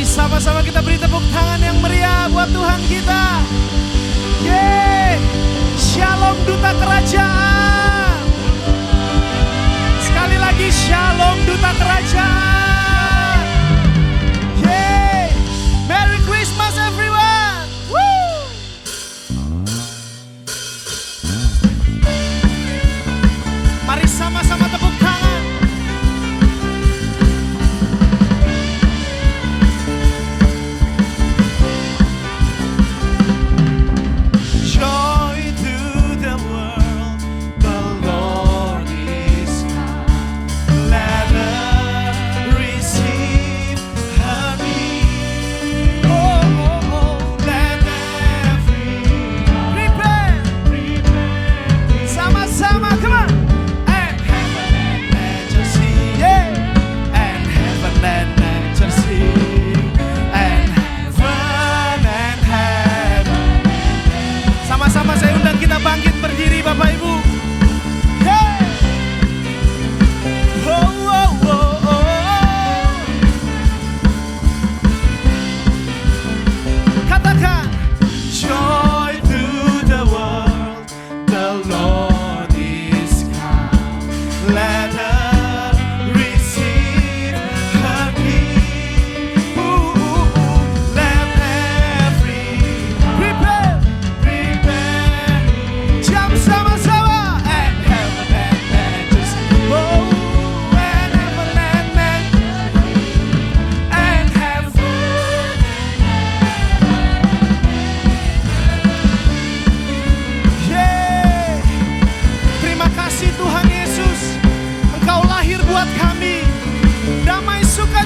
Mari sama-sama kita beri tepuk tangan yang meriah buat Tuhan kita. Yeay, Shalom Duta Kerajaan. Sekali lagi Shalom Duta Kerajaan. Yeay, Merry Christmas everyone. Woo! Mari sama-sama tepuk tangan.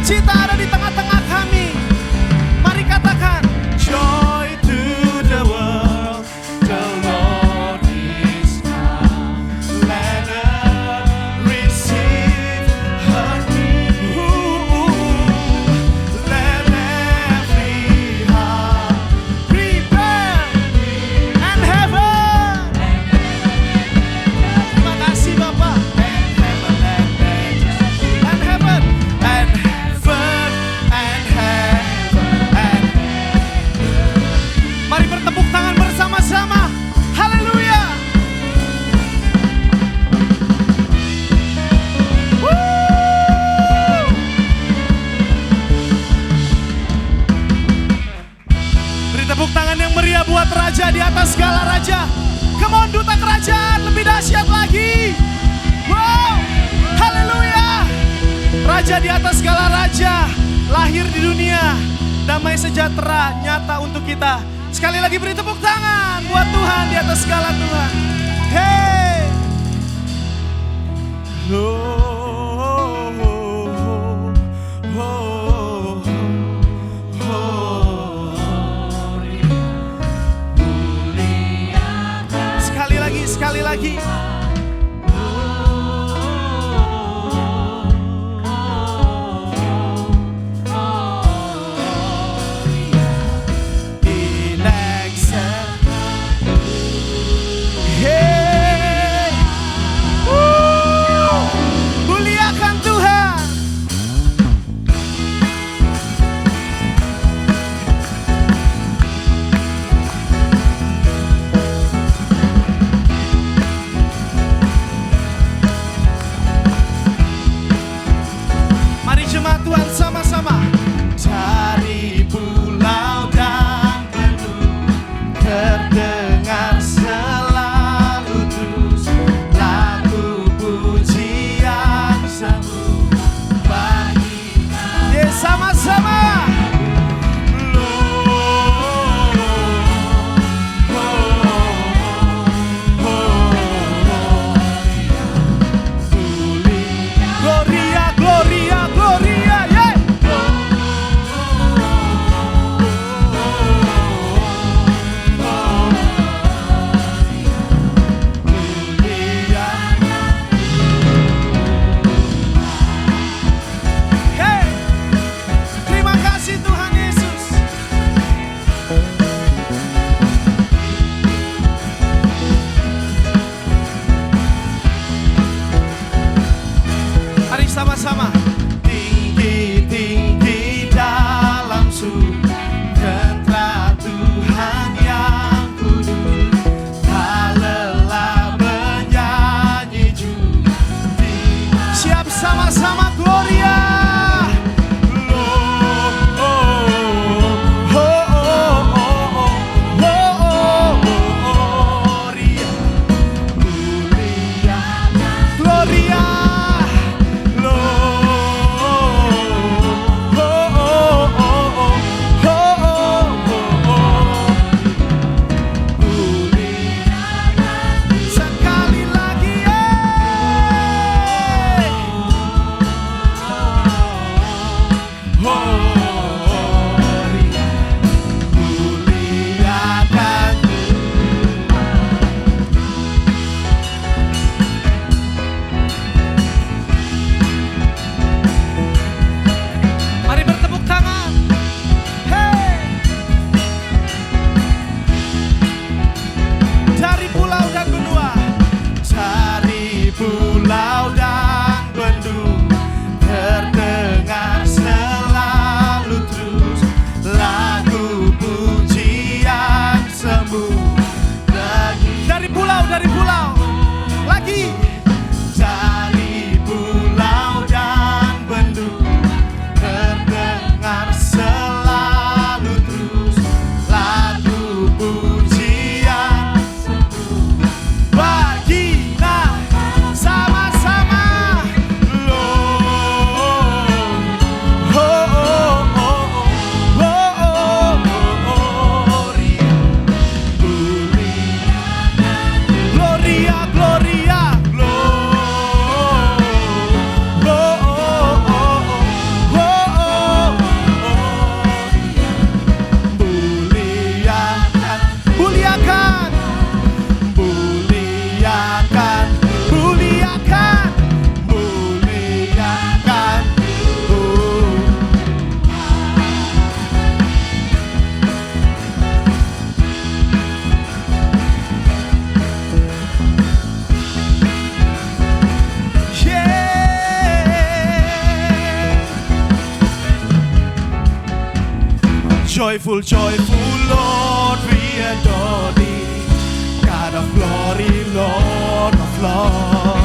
Cita ada di tengah-tengah kami. Mari katakan, joy to the world, the Lord is come. Let us receive her gift. Let every heart prepare and heaven. Terima kasih Bapak. And heaven. Mari bertepuk tangan bersama-sama. Haleluya. Beri tepuk tangan yang meriah buat Raja di atas segala raja. Come on, Duta Kerajaan, lebih dahsyat lagi. Wow, haleluya. Raja di atas segala raja, lahir di dunia, damai sejahtera nyata untuk kita. Sekali lagi beri tepuk tangan buat Tuhan di atas segala Tuhan. Hey, sekali lagi. Tuhan sama-sama. Dari pulau dan benua terdengar selalu terus lagu pujian semu bagi kita. Sama-sama. Gloria, gloria, gloria. Sama-sama. Tinggi-tinggi dalam Joyful, joyful Lord, we adore thee. God of glory, Lord of love.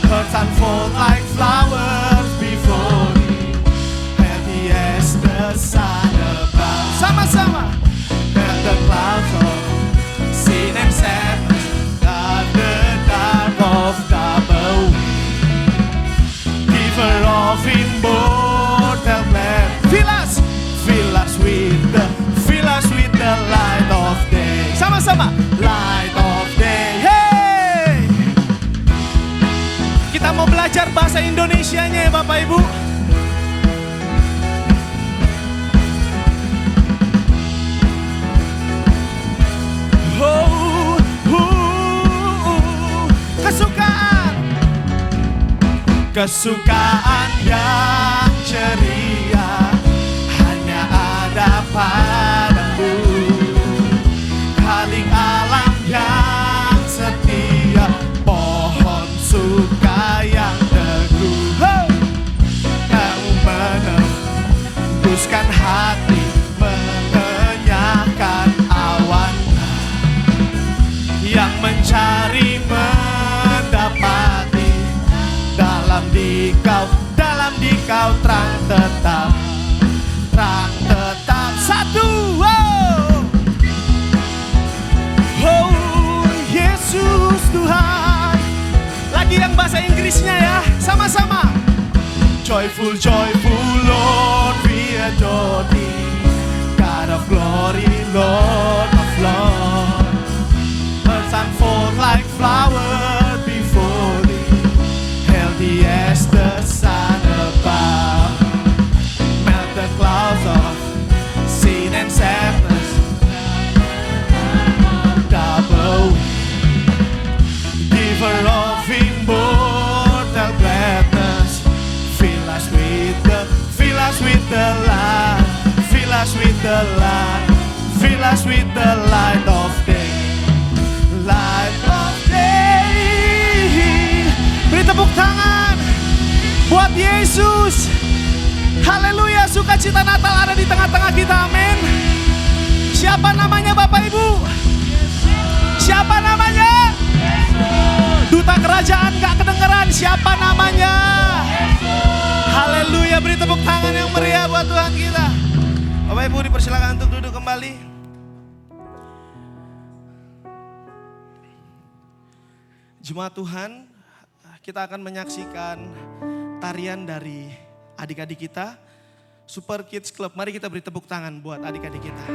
Earth unfold like flowers before thee. Heavy as the sun above. Sama-sama. And the clouds of sin and sadness, of the dark of double. Giver of immortal plan. Fill us with the light of day. Sama-sama. Light of day. Hey! Kita mau belajar bahasa Indonesianya ya Bapak Ibu. Kesukaan yang ceria hanya ada padamu. Kalik alam yang setia, pohon suka yang teguh. Kau menembuskan hati, mengenyahkan awan yang mencari mendapati. Dalam di kau terang tetap satu. Oh Yesus Tuhan. Lagi yang bahasa Inggrisnya ya, sama-sama. Joyful, joyful Lord, we adore thee. God of glory, Lord of love. Earth unfold like flowers before thee. Healthy as the sun above. Melt the clouds of sin and sadness. Double. Giver of immortal gladness. Fill us with the light. Fill us with the light. Fill us with the light of day. Light of day. Beri tepuk tangan buat Yesus. Haleluya, sukacita Natal ada di tengah-tengah kita, amin. Siapa namanya Bapak Ibu? Siapa namanya? Duta kerajaan gak kedengeran, siapa namanya? Haleluya, beri tepuk tangan yang meriah buat Tuhan kita. Bapak Ibu dipersilakan untuk duduk kembali. Jemaat Tuhan, kita akan menyaksikan tarian dari adik-adik kita, Super Kids Club. Mari kita beri tepuk tangan buat adik-adik kita.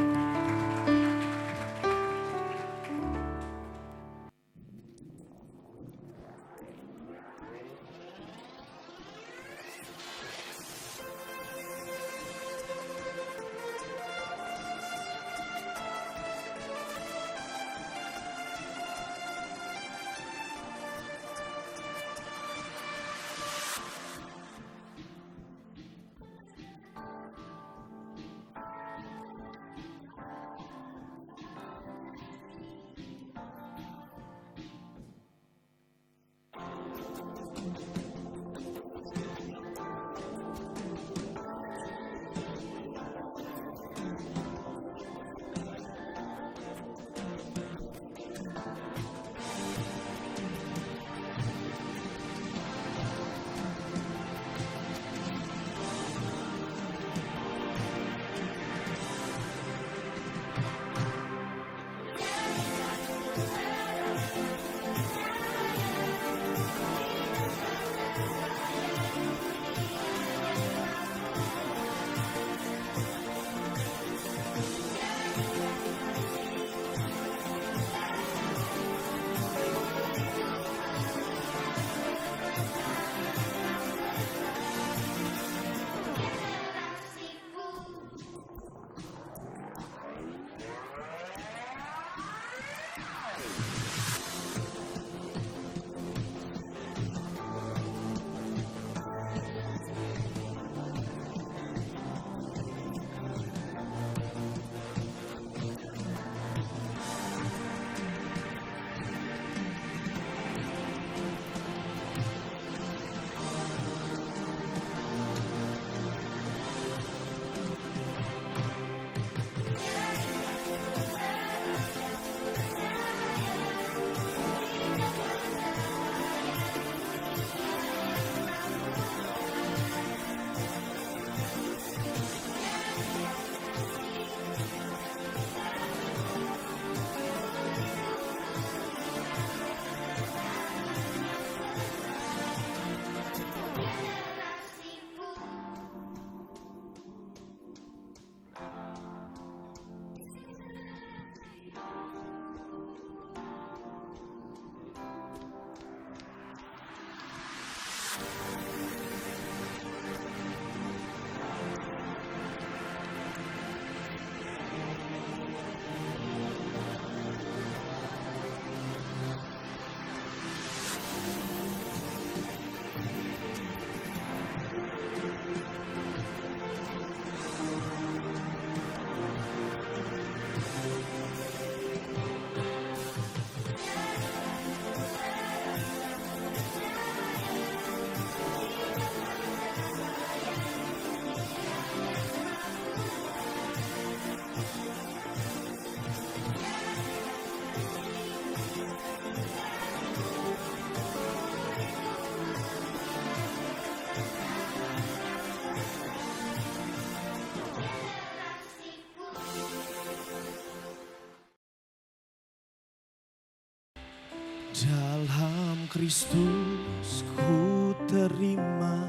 Dalam Kristus ku terima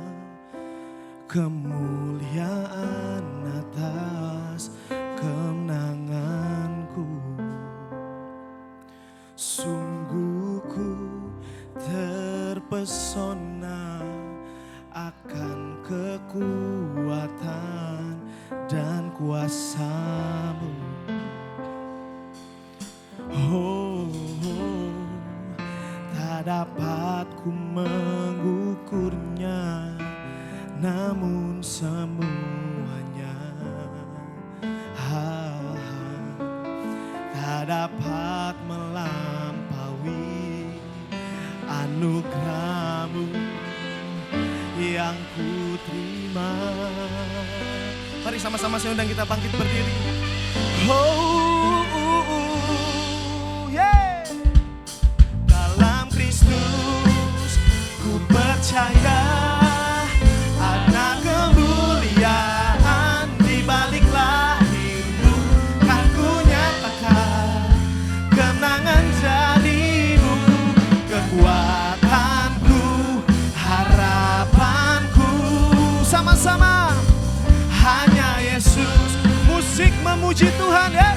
kemuliaan atas kemenanganku. Sungguh ku terpesona akan kekuatan dan kuasa-Mu. Oh, tak dapat ku mengukurnya, namun semuanya tak dapat melampaui anugerah-Mu yang ku terima. Mari sama-sama saya undang kita bangkit berdiri. Yeah. Dalam Kristus ku percaya ada kemuliaan di balik lahirmu, kan ku nyatakan kemenangan darimu, kekuatanku, harapanku. Sama-sama hanya Yesus. Musik memuji Tuhan ya.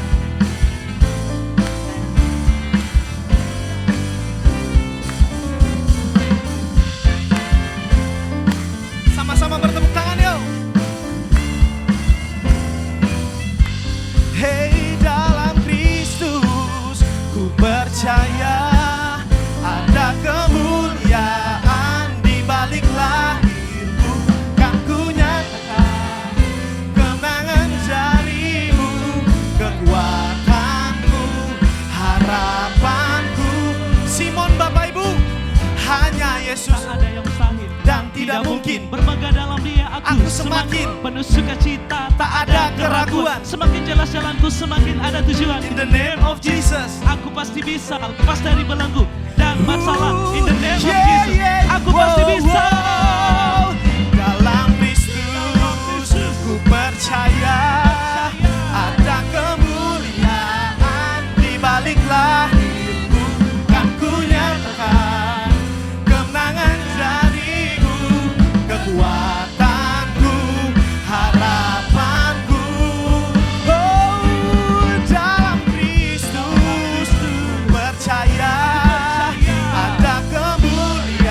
Sama-sama bertepuk tangan yuk. Hey, dalam Kristus ku percaya ada kemuliaan di balik lahirmu, kan ku nyatakan kemenangan darimu, kekuatanku, harapanku. Simon Bapak Ibu, hanya Yesus tak ada yang mustahil dan tidak mungkin. Bermegah dalam Dia aku semakin penuh sukacita, tak ada keraguan. Semakin jelas jalanku, semakin ada tujuan. In the name of Jesus, Aku pasti bisa lepas dari belenggu dan masalah. In the name of Jesus, aku pasti bisa. Dalam Kristus ku percaya ada kemuliaan di balik lahirmu, kan ku nyatakan kemenangan darimu, kekuatanku, harapanku. Oh, dalam Kristus ku percaya ada kemuliaan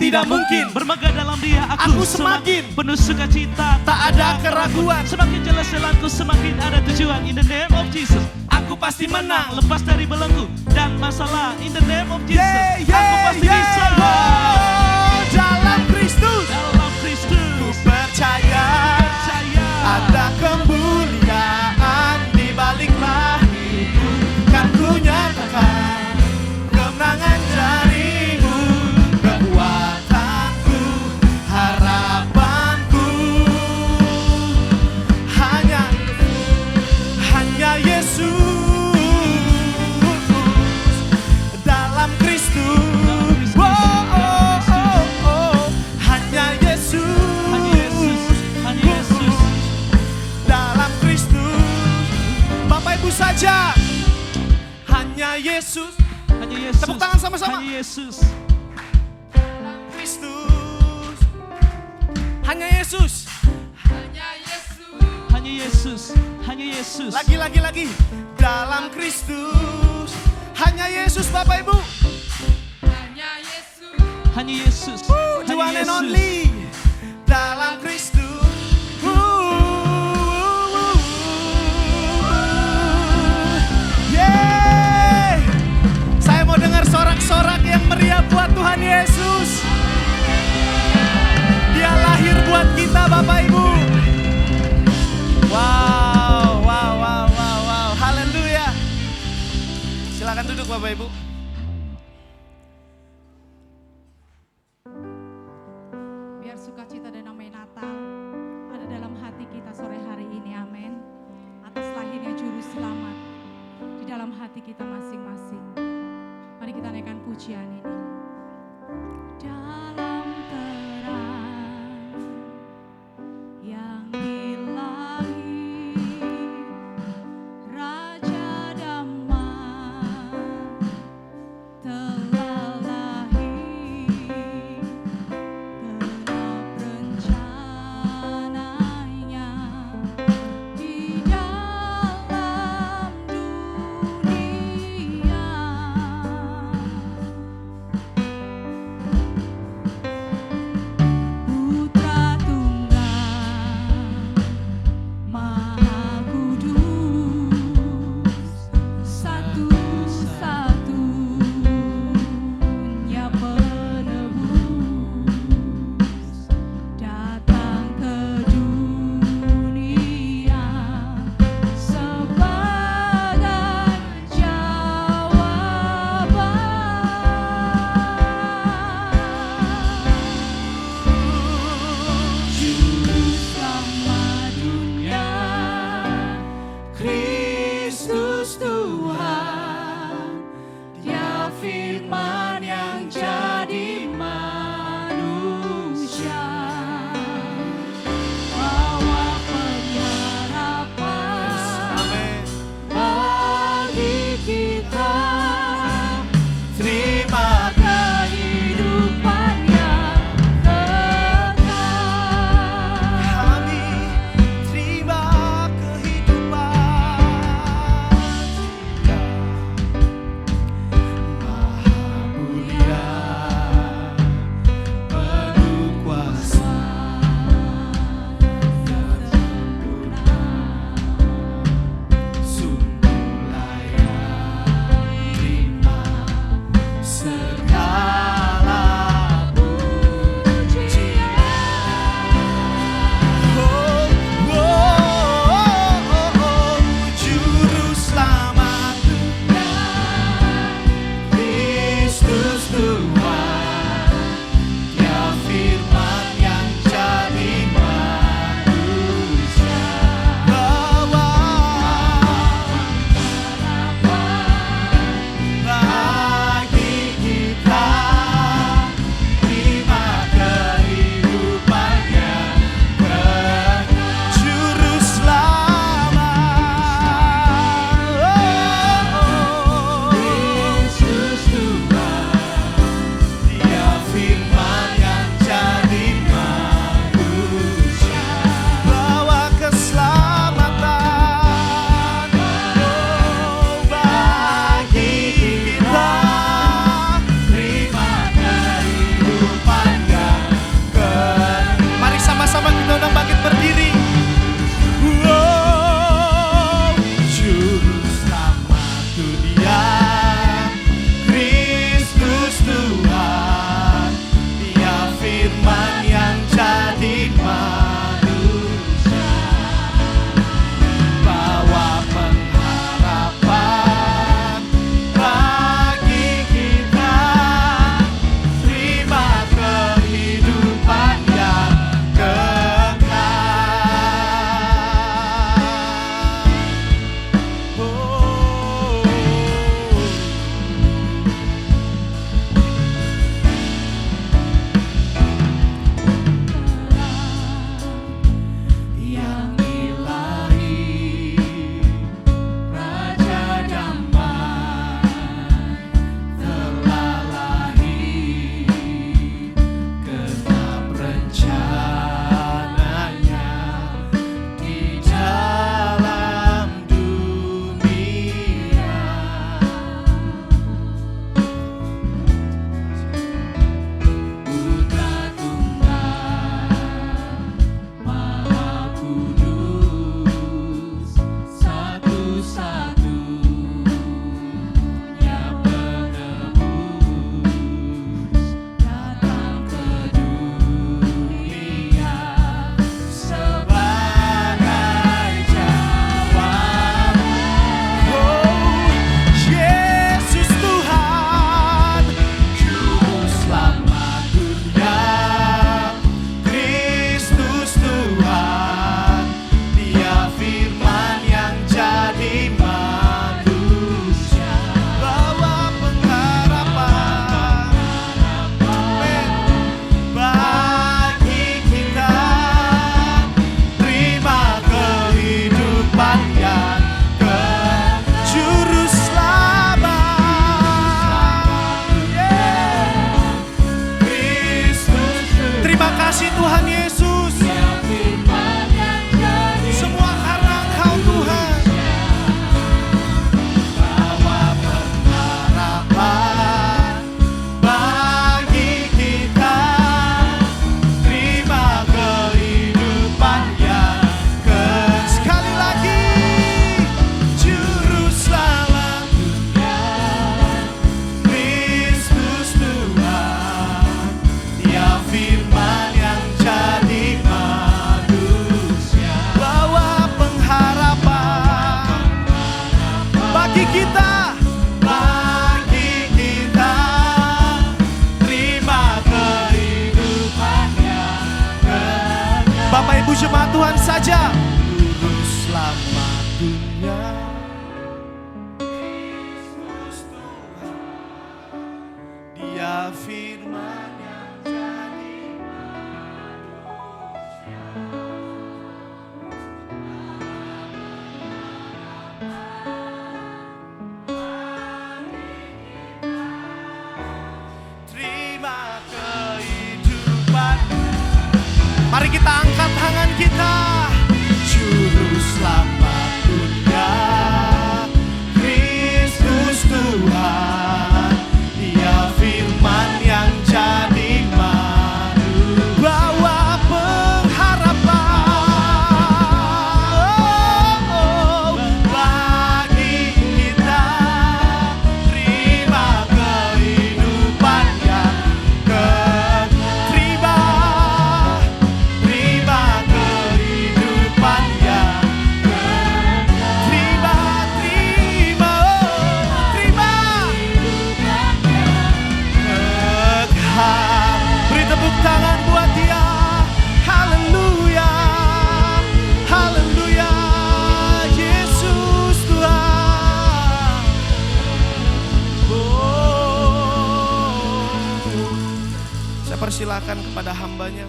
tidak mungkin. Bermegah dalam Dia Aku semakin penuh sukacita, tak ada keraguan. Semakin jelas jalanku, semakin ada tujuan. In the name of Jesus, aku pasti menang, lepas dari belenggu dan masalah. In the name of Jesus, aku pasti bisa. Dalam Kristus, ku percaya ada kemuliaan di balik lahirku. Kan ku nyatakan kemenangan darimu, kekuatanku, harapanku. Hanya Yesus. Dalam Kristus, hanya Yesus. Dalam Kristus, Bapak Ibu saja. Hanya Yesus. Tepuk tangan sama-sama. Hanya Yesus. Kristus. Hanya Yesus. Hanya Yesus. Hanya Yesus. Lagi. Dalam Kristus. Hanya Yesus, Bapak Ibu. Hanya Yesus. The one and only. Dalam Kristus. Yeay. Saya mau dengar sorak-sorak yang meriah buat Tuhan Yesus. Dia lahir buat kita, Bapak Ibu. Wow. Haleluya. Silakan duduk, Bapak Ibu. Biar sukacita dan damai Natal ada dalam hati kita sore hari ini, amin. Atas lahirnya Juru Selamat di dalam hati kita masing-masing. Mari kita naikkan pujian ini. Dalam terang yang ilahi, Raja damai telah lahir. Genap rencananya di dalam dunia. Putra Tunggal Maha Kudus, satu-satunya penebus, datang ke dunia sebagai jawaban. Juru Selamat dunia, Kristus Tuhan, Dia firman yang jadi manusia, bawa pengharapan Amin. bagi kita. Terima Kehidupan yang kekal. kami, terima kehidupan. Maha Tuhan saja. Juru selamat dunia, Yesus Tuhan, Dia firman yang jadi manusia. Terima kehidupan. Mari kita angkat tangan kita. Juru selamat dunia, Kristus Tuhan, Dia firman yang jadi manusia. Bawa pengharapan bagi kita. Terima kehidupan yang terima kehidupan yang terima kekal. Beri tepuk tangan buat Dia. Haleluya, haleluya, Yesus Tuhan. Saya persilakan kepada hambanya.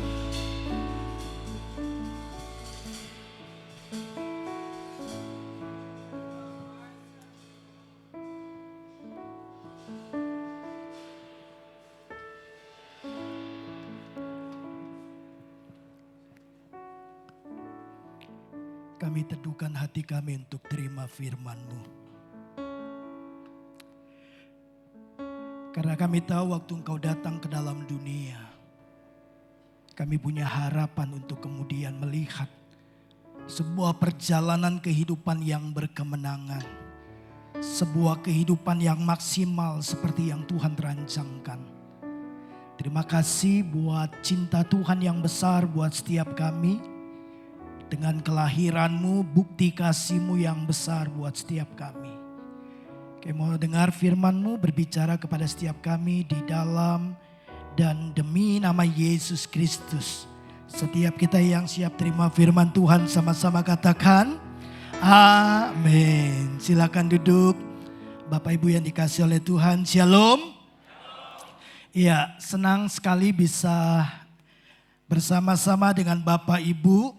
Kami teduhkan hati kami untuk terima firman-Mu. Karena kami tahu waktu Engkau datang ke dalam dunia, kami punya harapan untuk kemudian melihat sebuah perjalanan kehidupan yang berkemenangan. Sebuah kehidupan yang maksimal seperti yang Tuhan rancangkan. Terima kasih buat cinta Tuhan yang besar buat setiap kami. Dengan kelahiran-Mu, bukti kasih-Mu yang besar buat setiap kami. Kami mau dengar firman-Mu berbicara kepada setiap kami di dalam dan demi nama Yesus Kristus. Setiap kita yang siap terima firman Tuhan sama-sama katakan amin. Silakan duduk. Bapak Ibu yang dikasih oleh Tuhan, shalom. Ya, senang sekali bisa bersama-sama dengan Bapak Ibu.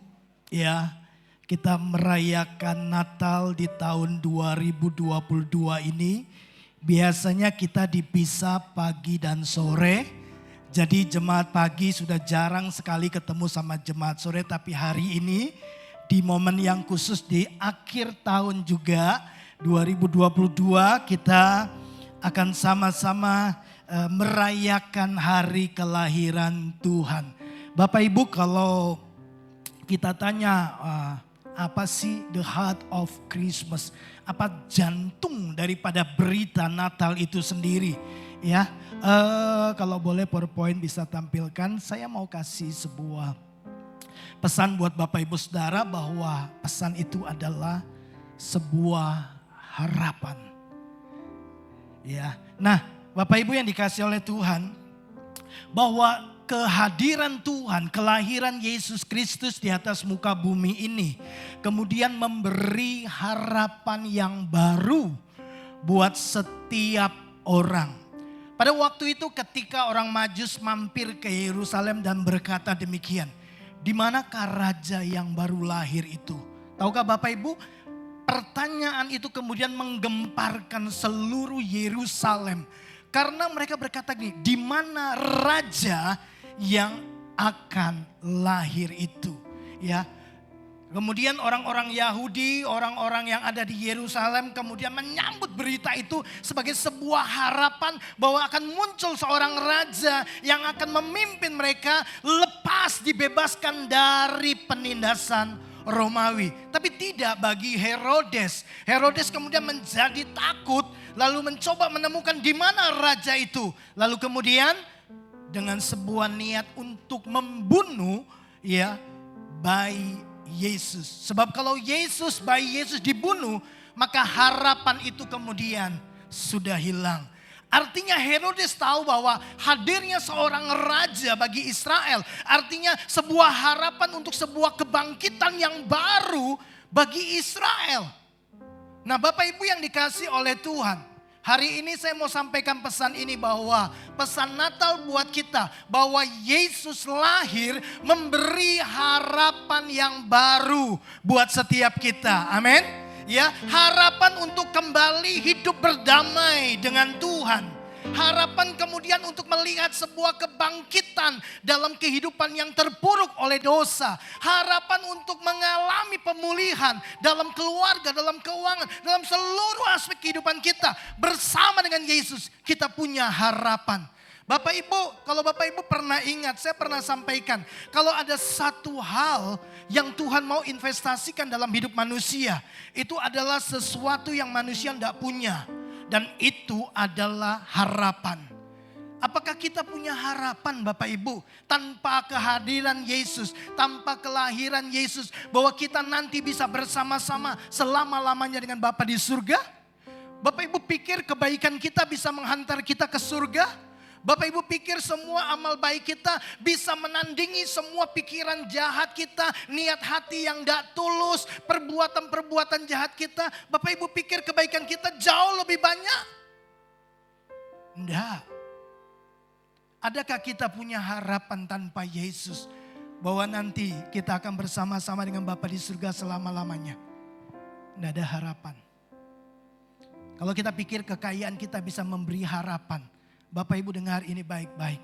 Ya, kita merayakan Natal di tahun 2022 ini. Biasanya kita dipisah pagi dan sore. Jadi jemaat pagi sudah jarang sekali ketemu sama jemaat sore. Tapi hari ini di momen yang khusus di akhir tahun juga 2022 kita akan sama-sama merayakan hari kelahiran Tuhan. Bapak Ibu, kalau kita tanya apa sih the heart of Christmas? Apa jantung daripada berita Natal itu sendiri? Ya, kalau boleh PowerPoint bisa tampilkan. Saya mau kasih sebuah pesan buat Bapak Ibu Saudara bahwa pesan itu adalah sebuah harapan. Ya, nah Bapak Ibu yang dikasih oleh Tuhan, bahwa kehadiran Tuhan, kelahiran Yesus Kristus di atas muka bumi ini kemudian memberi harapan yang baru buat setiap orang. Pada waktu itu ketika orang Majus mampir ke Yerusalem dan berkata demikian, di manakah raja yang baru lahir itu? Tahukah Bapak Ibu, pertanyaan itu kemudian menggemparkan seluruh Yerusalem. Karena mereka berkata gini, di mana raja yang akan lahir itu, ya. Kemudian orang-orang Yahudi, orang-orang yang ada di Yerusalem kemudian menyambut berita itu sebagai sebuah harapan bahwa akan muncul seorang raja yang akan memimpin mereka lepas dibebaskan dari penindasan Romawi. Tapi tidak bagi Herodes. Herodes kemudian menjadi takut lalu mencoba menemukan di mana raja itu. Lalu kemudian dengan sebuah niat untuk membunuh ya bayi Yesus. Sebab kalau bayi Yesus dibunuh, maka harapan itu kemudian sudah hilang. Artinya Herodes tahu bahwa hadirnya seorang raja bagi Israel artinya sebuah harapan untuk sebuah kebangkitan yang baru bagi Israel. Nah, Bapak Ibu yang dikasih oleh Tuhan, hari ini saya mau sampaikan pesan ini bahwa pesan Natal buat kita bahwa Yesus lahir memberi harapan yang baru buat setiap kita. Amin. Ya, harapan untuk kembali hidup berdamai dengan Tuhan. Harapan kemudian untuk melihat sebuah kebangkitan dalam kehidupan yang terpuruk oleh dosa. Harapan untuk mengalami pemulihan dalam keluarga, dalam keuangan, dalam seluruh aspek kehidupan kita. Bersama dengan Yesus kita punya harapan. Bapak Ibu, kalau Bapak Ibu pernah ingat, saya pernah sampaikan. Kalau ada satu hal yang Tuhan mau investasikan dalam hidup manusia. Itu adalah sesuatu yang manusia tidak punya. Dan itu adalah harapan. Apakah kita punya harapan Bapak Ibu? Tanpa kehadiran Yesus, tanpa kelahiran Yesus. Bahwa kita nanti bisa bersama-sama selama-lamanya dengan Bapa di surga? Bapak Ibu pikir kebaikan kita bisa menghantar kita ke surga? Bapak Ibu pikir semua amal baik kita bisa menandingi semua pikiran jahat kita, niat hati yang tidak tulus, perbuatan-perbuatan jahat kita. Bapak Ibu pikir kebaikan kita jauh lebih banyak? Tidak. Adakah kita punya harapan tanpa Yesus? Bahwa nanti kita akan bersama-sama dengan Bapa di surga selama-lamanya? Tidak ada harapan. Kalau kita pikir kekayaan kita bisa memberi harapan, Bapak Ibu dengar ini baik-baik.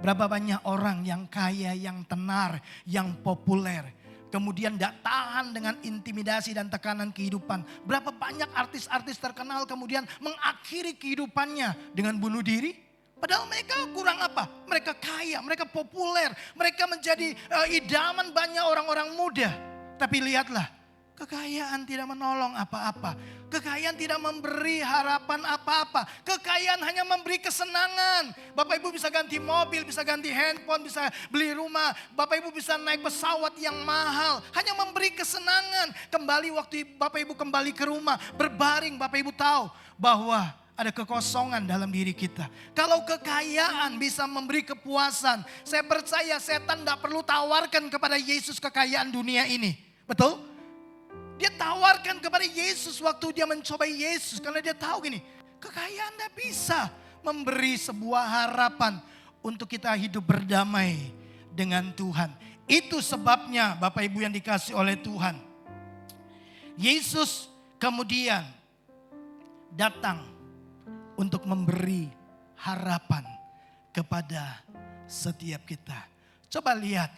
Berapa banyak orang yang kaya, yang tenar, yang populer. Kemudian tidak tahan dengan intimidasi dan tekanan kehidupan. Berapa banyak artis-artis terkenal kemudian mengakhiri kehidupannya dengan bunuh diri. Padahal mereka kurang apa? Mereka kaya, mereka populer. Mereka menjadi idaman banyak orang-orang muda. Tapi lihatlah, kekayaan tidak menolong apa-apa. Kekayaan tidak memberi harapan apa-apa. Kekayaan hanya memberi kesenangan. Bapak Ibu bisa ganti mobil, bisa ganti handphone, bisa beli rumah. Bapak Ibu bisa naik pesawat yang mahal. Hanya memberi kesenangan. Kembali waktu Bapak Ibu kembali ke rumah, berbaring, Bapak Ibu tahu bahwa ada kekosongan dalam diri kita. Kalau kekayaan bisa memberi kepuasan, saya percaya setan tidak perlu tawarkan kepada Yesus kekayaan dunia ini. Betul? Dia tawarkan kepada Yesus waktu dia mencobai Yesus. Karena dia tahu gini, kekayaan tidak bisa memberi sebuah harapan untuk kita hidup berdamai dengan Tuhan. Itu sebabnya Bapak Ibu yang dikasih oleh Tuhan. Yesus kemudian datang untuk memberi harapan kepada setiap kita. Coba lihat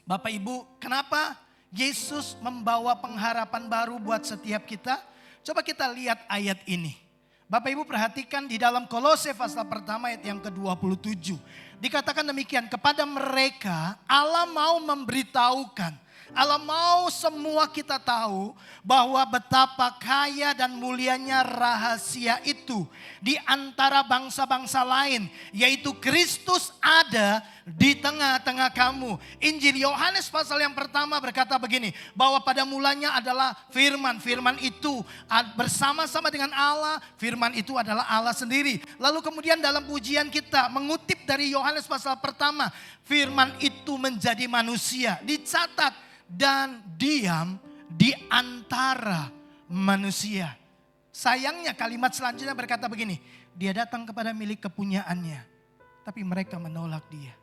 Bapak Ibu, kenapa Yesus membawa pengharapan baru buat setiap kita? Coba kita lihat ayat ini. Bapak Ibu perhatikan di dalam Kolose pasal pertama ayat yang ke-27. Dikatakan demikian, kepada mereka Allah mau memberitahukan. Allah mau semua kita tahu bahwa betapa kaya dan mulianya rahasia itu di antara bangsa-bangsa lain. Yaitu Kristus ada di tengah-tengah kamu. Injil Yohanes pasal yang pertama berkata begini, bahwa pada mulanya adalah firman. Firman itu bersama-sama dengan Allah, firman itu adalah Allah sendiri. Lalu kemudian dalam pujian kita mengutip dari Yohanes pasal pertama, firman itu menjadi manusia. Dicatat dan diam di antara manusia. Sayangnya kalimat selanjutnya berkata begini, dia datang kepada milik kepunyaannya, tapi mereka menolak dia.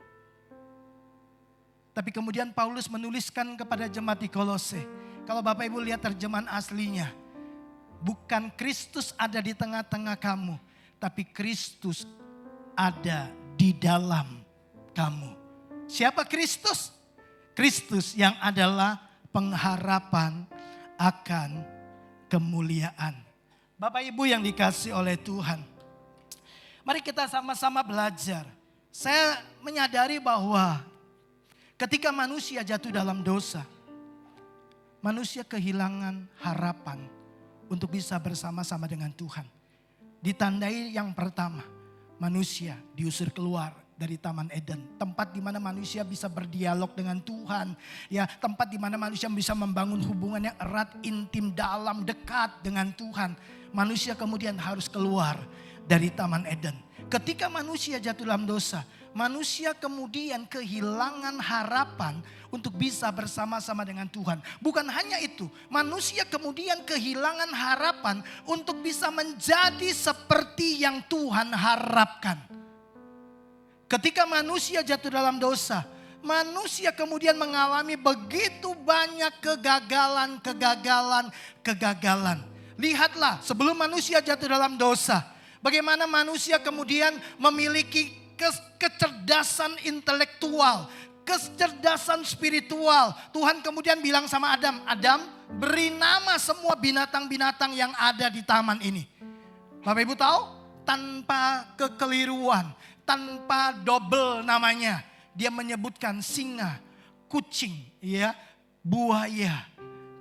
Tapi kemudian Paulus menuliskan kepada jemaat di Kolose. Kalau Bapak Ibu lihat terjemahan aslinya, bukan Kristus ada di tengah-tengah kamu, tapi Kristus ada di dalam kamu. Siapa Kristus? Kristus yang adalah pengharapan akan kemuliaan. Bapak Ibu yang dikasih oleh Tuhan, mari kita sama-sama belajar. Saya menyadari bahwa ketika manusia jatuh dalam dosa, manusia kehilangan harapan untuk bisa bersama-sama dengan Tuhan. Ditandai yang pertama, manusia diusir keluar dari Taman Eden, tempat di mana manusia bisa berdialog dengan Tuhan, ya, tempat di mana manusia bisa membangun hubungan yang erat, intim, dalam, dekat dengan Tuhan. Manusia kemudian harus keluar dari Taman Eden. Ketika manusia jatuh dalam dosa, manusia kemudian kehilangan harapan untuk bisa bersama-sama dengan Tuhan. Bukan hanya itu, manusia kemudian kehilangan harapan untuk bisa menjadi seperti yang Tuhan harapkan. Ketika manusia jatuh dalam dosa, manusia kemudian mengalami begitu banyak kegagalan. Lihatlah, sebelum manusia jatuh dalam dosa, bagaimana manusia kemudian memiliki kecerdasan intelektual, kecerdasan spiritual. Tuhan kemudian bilang sama Adam, Adam, beri nama semua binatang-binatang yang ada di taman ini. Bapak Ibu tahu, tanpa kekeliruan, tanpa double namanya. Dia menyebutkan singa, kucing, ya, buaya,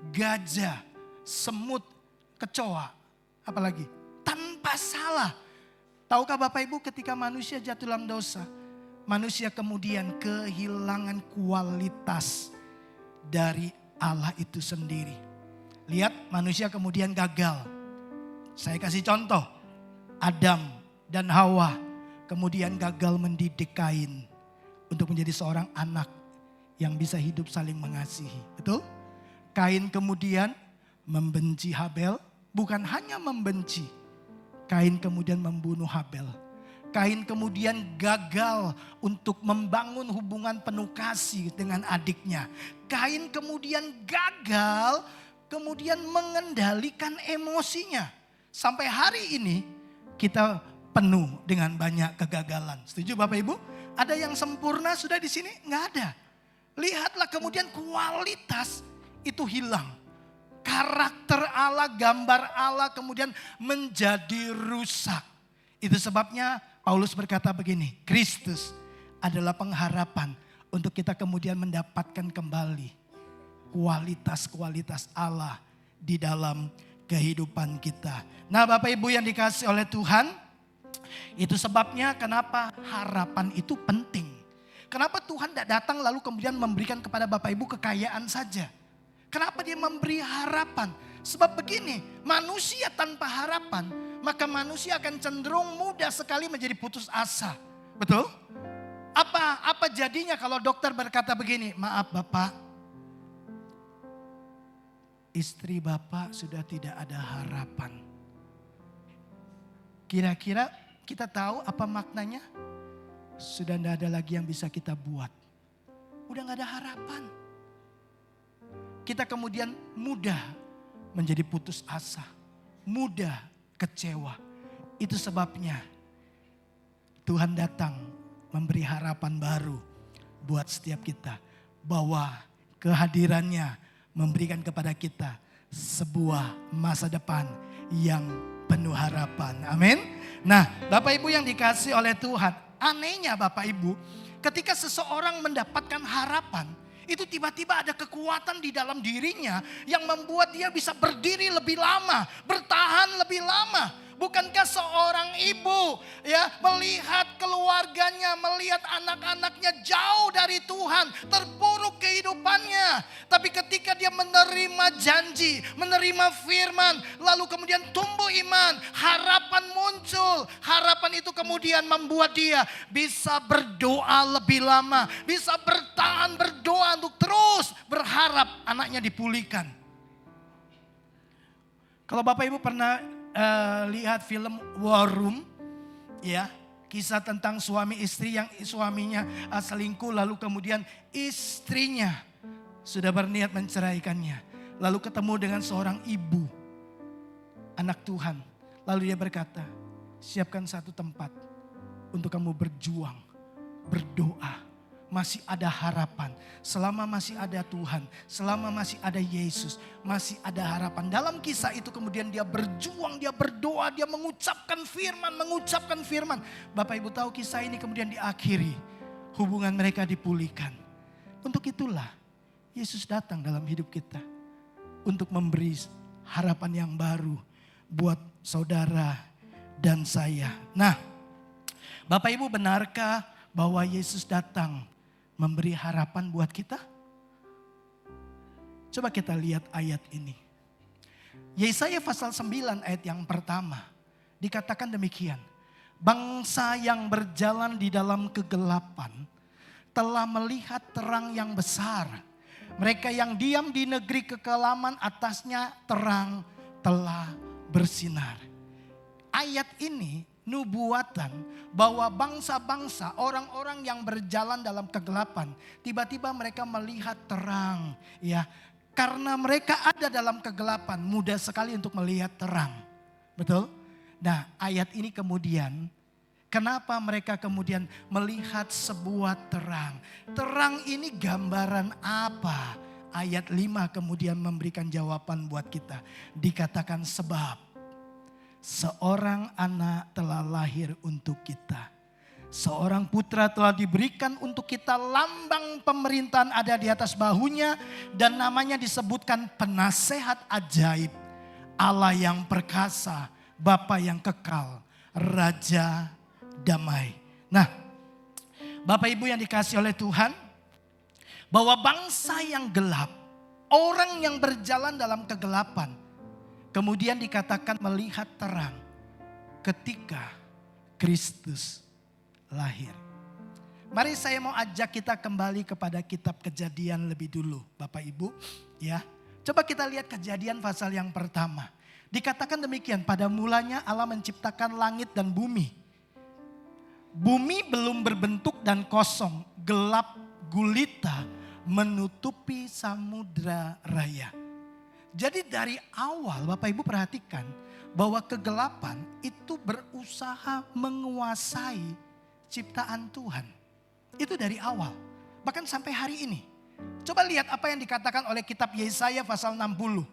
gajah, semut, kecoa, apalagi tanpa salah. Tahukah Bapak Ibu, ketika manusia jatuh dalam dosa, manusia kemudian kehilangan kualitas dari Allah itu sendiri. Lihat, manusia kemudian gagal. Saya kasih contoh, Adam dan Hawa kemudian gagal mendidik Kain untuk menjadi seorang anak yang bisa hidup saling mengasihi. Betul? Kain kemudian membenci Habel, bukan hanya membenci. Kain kemudian membunuh Habel. Kain kemudian gagal untuk membangun hubungan penuh kasih dengan adiknya. Kain kemudian gagal, kemudian mengendalikan emosinya. Sampai hari ini kita penuh dengan banyak kegagalan. Setuju Bapak Ibu? Ada yang sempurna sudah di sini? Nggak ada. Lihatlah kemudian kualitas itu hilang. Karakter Allah, gambar Allah kemudian menjadi rusak. Itu sebabnya Paulus berkata begini, Kristus adalah pengharapan untuk kita kemudian mendapatkan kembali kualitas-kualitas Allah di dalam kehidupan kita. Nah Bapak Ibu yang dikasihi oleh Tuhan, itu sebabnya kenapa harapan itu penting. Kenapa Tuhan tidak datang lalu kemudian memberikan kepada Bapak Ibu kekayaan saja. Kenapa dia memberi harapan? Sebab begini, manusia tanpa harapan, maka manusia akan cenderung mudah sekali menjadi putus asa. Betul? Apa jadinya kalau dokter berkata begini, maaf Bapak, istri Bapak sudah tidak ada harapan. Kira-kira kita tahu apa maknanya? Sudah tidak ada lagi yang bisa kita buat. Udah gak ada harapan. Kita kemudian mudah menjadi putus asa. Mudah kecewa. Itu sebabnya Tuhan datang memberi harapan baru buat setiap kita. Bahwa kehadirannya memberikan kepada kita sebuah masa depan yang penuh harapan. Amin. Nah Bapak Ibu yang dikasihi oleh Tuhan. Anehnya Bapak Ibu, ketika seseorang mendapatkan harapan, itu tiba-tiba ada kekuatan di dalam dirinya yang membuat dia bisa berdiri lebih lama, bertahan lebih lama. Bukankah seorang ibu ya melihat keluarganya, melihat anak-anaknya jauh dari Tuhan, terpuruk kehidupannya. Tapi ketika dia menerima janji, menerima firman, lalu kemudian tumbuh iman, harapan muncul. Harapan itu kemudian membuat dia bisa berdoa lebih lama, bisa bertahan berdoa untuk terus berharap anaknya dipulihkan. Kalau Bapak Ibu pernah lihat film War Room, ya, kisah tentang suami istri yang suaminya selingkuh, lalu kemudian istrinya sudah berniat menceraikannya, lalu ketemu dengan seorang ibu, anak Tuhan, lalu dia berkata, siapkan satu tempat untuk kamu berjuang, berdoa. Masih ada harapan, selama masih ada Tuhan, selama masih ada Yesus, masih ada harapan. Dalam kisah itu kemudian dia berjuang, dia berdoa, dia mengucapkan firman. Bapak Ibu tahu kisah ini kemudian diakhiri, hubungan mereka dipulihkan. Untuk itulah Yesus datang dalam hidup kita untuk memberi harapan yang baru buat saudara dan saya. Nah, Bapak Ibu benarkah bahwa Yesus datang memberi harapan buat kita? Coba kita lihat ayat ini. Yesaya pasal 9 ayat yang pertama. Dikatakan demikian. bangsa yang berjalan di dalam kegelapan telah melihat terang yang besar. Mereka yang diam di negeri kekelaman, atasnya terang telah bersinar. Ayat ini nubuatan bahwa bangsa-bangsa, orang-orang yang berjalan dalam kegelapan, tiba-tiba mereka melihat terang, ya. Karena mereka ada dalam kegelapan, mudah sekali untuk melihat terang. Betul? Nah, ayat ini kemudian, kenapa mereka kemudian melihat sebuah terang? Terang ini gambaran apa? Ayat 5 kemudian memberikan jawaban buat kita. Dikatakan sebab seorang anak telah lahir untuk kita. Seorang putra telah diberikan untuk kita, lambang pemerintahan ada di atas bahunya. Dan namanya disebutkan penasehat ajaib, Allah yang perkasa, Bapa yang kekal, Raja damai. Nah, Bapak Ibu yang dikasihi oleh Tuhan, bahwa bangsa yang gelap, orang yang berjalan dalam kegelapan, kemudian dikatakan melihat terang ketika Kristus lahir. Mari saya mau ajak kita kembali kepada kitab Kejadian lebih dulu, Bapak Ibu, ya. Coba kita lihat Kejadian pasal yang pertama. Dikatakan demikian, pada mulanya Allah menciptakan langit dan bumi. Bumi belum berbentuk dan kosong, gelap gulita menutupi samudra raya. Jadi dari awal Bapak Ibu perhatikan bahwa kegelapan itu berusaha menguasai ciptaan Tuhan. Itu dari awal, bahkan sampai hari ini. Coba lihat apa yang dikatakan oleh kitab Yesaya pasal 60.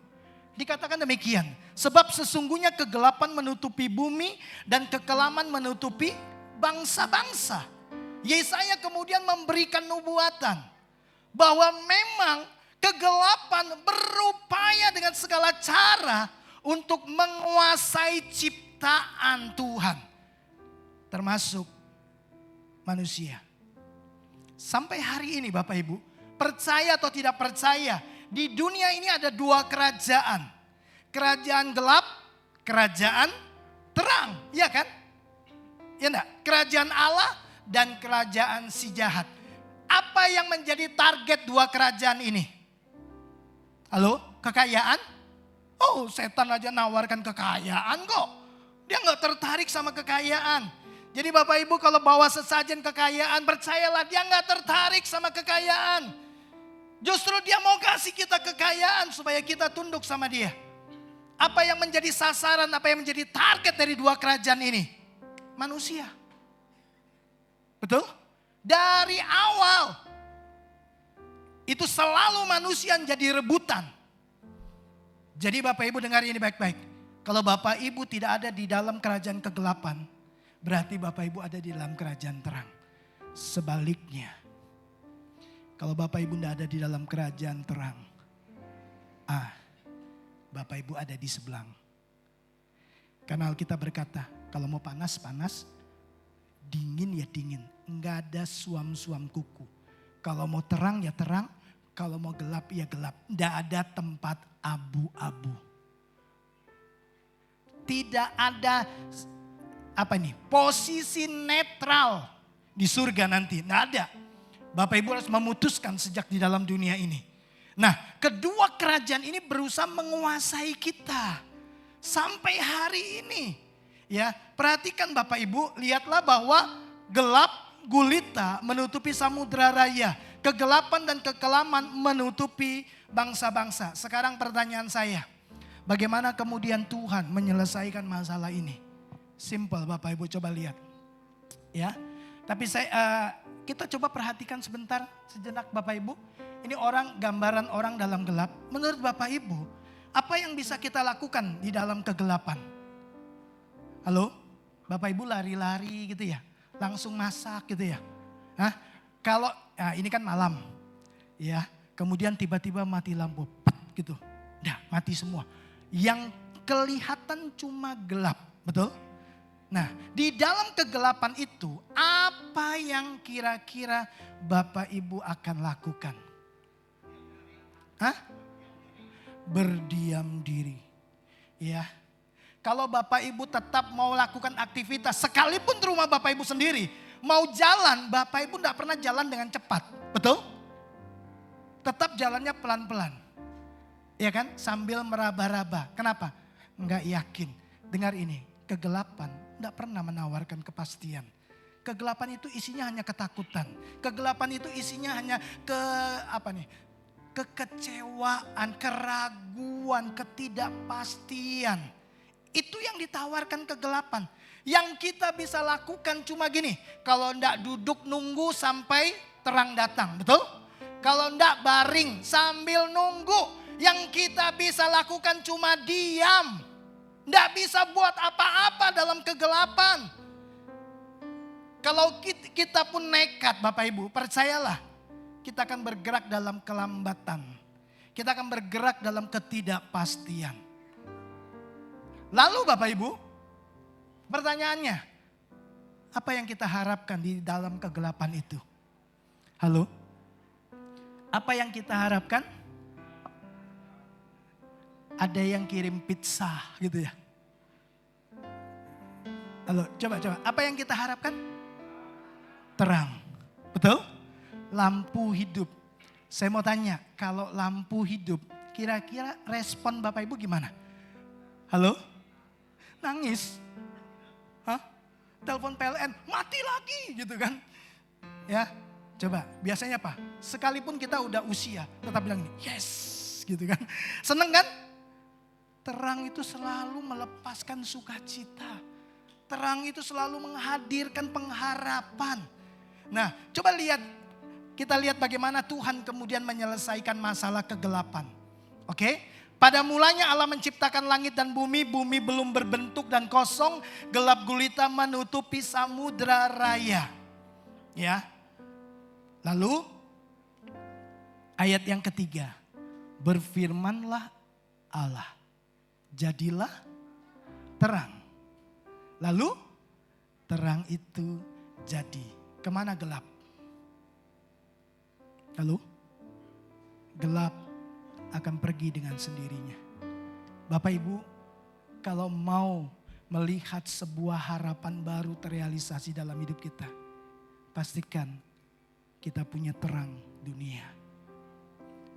Dikatakan demikian, sebab sesungguhnya kegelapan menutupi bumi dan kekelaman menutupi bangsa-bangsa. Yesaya kemudian memberikan nubuatan bahwa memang kegelapan berupaya dengan segala cara untuk menguasai ciptaan Tuhan, termasuk manusia. Sampai hari ini Bapak Ibu, percaya atau tidak percaya, di dunia ini ada dua kerajaan. Kerajaan gelap, kerajaan terang. Iya kan? Ya enggak? Kerajaan Allah dan kerajaan si jahat. Apa yang menjadi target dua kerajaan ini? Halo? Kekayaan? Oh, setan aja nawarkan kekayaan kok. Dia nggak tertarik sama kekayaan. Jadi Bapak Ibu kalau bawa sesajen kekayaan, percayalah dia nggak tertarik sama kekayaan. Justru dia mau kasih kita kekayaan supaya kita tunduk sama dia. Apa yang menjadi sasaran, apa yang menjadi target dari dua kerajaan ini? Manusia. Betul? Dari awal. Itu selalu manusia yang jadi rebutan. Jadi Bapak Ibu dengar ini baik-baik. Kalau Bapak Ibu tidak ada di dalam kerajaan kegelapan, berarti Bapak Ibu ada di dalam kerajaan terang. Sebaliknya. Kalau Bapak Ibu tidak ada di dalam kerajaan terang, Bapak Ibu ada di sebelang. Karena Alkitab berkata, kalau mau panas, panas. Dingin ya dingin. Enggak ada suam-suam kuku. Kalau mau terang ya terang. Kalau mau gelap ya gelap. Tidak ada tempat abu-abu. Tidak ada posisi netral di surga nanti. Tidak ada. Bapak Ibu harus memutuskan sejak di dalam dunia ini. Nah, kedua kerajaan ini berusaha menguasai kita sampai hari ini. Ya, perhatikan Bapak Ibu, lihatlah bahwa gelap gulita menutupi samudra raya, kegelapan dan kekelaman menutupi bangsa-bangsa. Sekarang pertanyaan saya, bagaimana kemudian Tuhan menyelesaikan masalah ini? Simple Bapak Ibu, coba lihat. Ya. Tapi kita coba perhatikan sejenak Bapak Ibu. Ini gambaran orang dalam gelap. Menurut Bapak Ibu, apa yang bisa kita lakukan di dalam kegelapan? Halo? Bapak Ibu lari-lari gitu ya? Langsung masak gitu ya? Ini kan malam. Ya, kemudian tiba-tiba mati lampu. Gitu. Udah mati semua. Yang kelihatan cuma gelap. Betul? Nah, di dalam kegelapan itu apa yang kira-kira Bapak Ibu akan lakukan? Berdiam diri. Ya. Kalau Bapak Ibu tetap mau lakukan aktivitas, sekalipun di rumah Bapak Ibu sendiri, mau jalan, Bapak Ibu tidak pernah jalan dengan cepat. Betul? Tetap jalannya pelan-pelan. Ya kan? Sambil meraba-raba. Kenapa? Enggak yakin. Dengar ini, kegelapan tidak pernah menawarkan kepastian. Kegelapan itu isinya hanya ketakutan. Kegelapan itu isinya hanya kekecewaan, keraguan, ketidakpastian. Itu yang ditawarkan kegelapan. Yang kita bisa lakukan cuma gini. Kalau enggak duduk nunggu sampai terang datang. Betul? Kalau enggak baring sambil nunggu. Yang kita bisa lakukan cuma diam. Enggak bisa buat apa-apa dalam kegelapan. Kalau kita pun nekat Bapak Ibu, percayalah. Kita akan bergerak dalam kelambatan. Kita akan bergerak dalam ketidakpastian. Lalu Bapak Ibu, pertanyaannya, apa yang kita harapkan di dalam kegelapan itu? Halo? Apa yang kita harapkan? Ada yang kirim pizza gitu ya. Halo, coba. Apa yang kita harapkan? Terang. Betul? Lampu hidup. Saya mau tanya, kalau lampu hidup, kira-kira respon Bapak Ibu gimana? Halo? Nangis? Hah? Telepon PLN, mati lagi gitu kan? Ya, coba biasanya apa? Sekalipun kita udah usia, tetap bilang yes gitu kan. Seneng kan? Terang itu selalu melepaskan sukacita. Terang itu selalu menghadirkan pengharapan. Nah, coba kita lihat bagaimana Tuhan kemudian menyelesaikan masalah kegelapan. Oke? Pada mulanya Allah menciptakan langit dan bumi belum berbentuk dan kosong, gelap gulita menutupi samudra raya. Ya. Lalu ayat yang ketiga, berfirmanlah Allah, jadilah terang. Lalu terang itu jadi. Kemana gelap? Lalu gelap akan pergi dengan sendirinya. Bapak Ibu, kalau mau melihat sebuah harapan baru terrealisasi dalam hidup kita, pastikan kita punya terang dunia.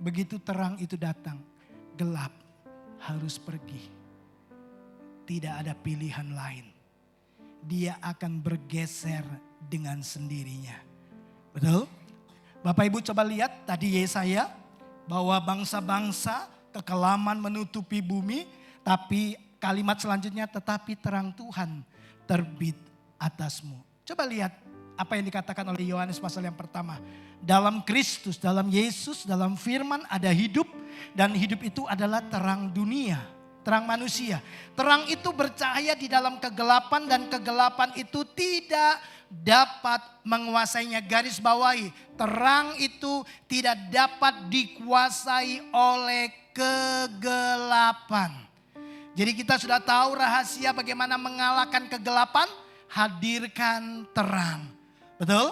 Begitu terang itu datang, gelap harus pergi. Tidak ada pilihan lain. Dia akan bergeser dengan sendirinya. Betul? Bapak Ibu coba lihat tadi Yesaya, bahwa bangsa-bangsa kekelaman menutupi bumi, tapi kalimat selanjutnya tetapi terang Tuhan terbit atasmu. Coba lihat apa yang dikatakan oleh Yohanes pasal yang pertama. Dalam Kristus, dalam Yesus, dalam firman ada hidup, dan hidup itu adalah terang dunia, terang manusia. Terang itu bercahaya di dalam kegelapan dan kegelapan itu tidak dapat menguasainya. Garis bawahi, terang itu tidak dapat dikuasai oleh kegelapan. Jadi kita sudah tahu rahasia bagaimana mengalahkan kegelapan, hadirkan terang. Betul?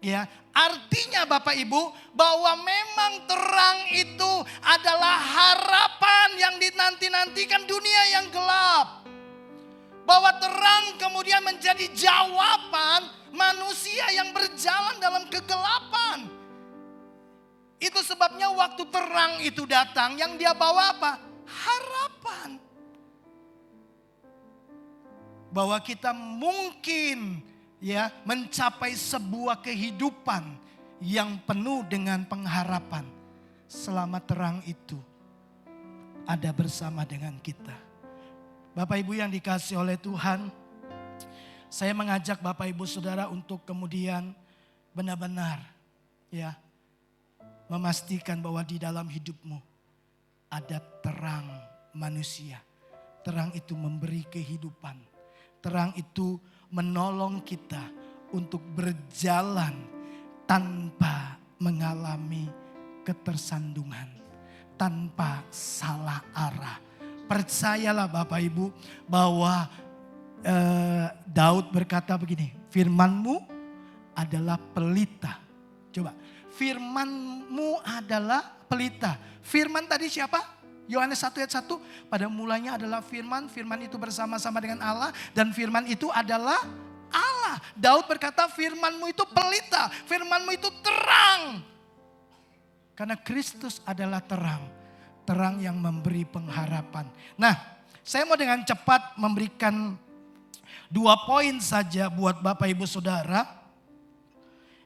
Ya, artinya Bapak Ibu bahwa memang terang itu adalah harapan yang dinanti-nantikan dunia yang gelap. Bahwa terang kemudian menjadi jawaban manusia yang berjalan dalam kegelapan. Itu sebabnya waktu terang itu datang, yang dia bawa apa? Harapan. Bahwa kita mungkin mencapai sebuah kehidupan yang penuh dengan pengharapan. Selama terang itu ada bersama dengan kita. Bapak Ibu yang dikasihi oleh Tuhan, saya mengajak Bapak Ibu Saudara untuk kemudian benar-benar memastikan bahwa di dalam hidupmu ada terang manusia. Terang itu memberi kehidupan. Terang itu menolong kita untuk berjalan tanpa mengalami ketersandungan, tanpa salah arah. Percayalah Bapak Ibu bahwa Daud berkata begini, firman-Mu adalah pelita. Coba, firman-Mu adalah pelita. Firman tadi siapa? Yohanes 1 ayat 1, pada mulanya adalah firman, firman itu bersama-sama dengan Allah, dan firman itu adalah Allah. Daud berkata, firman-Mu itu pelita, firman-Mu itu terang. Karena Kristus adalah terang, terang yang memberi pengharapan. Nah, saya mau dengan cepat memberikan 2 poin saja buat Bapak Ibu Saudara.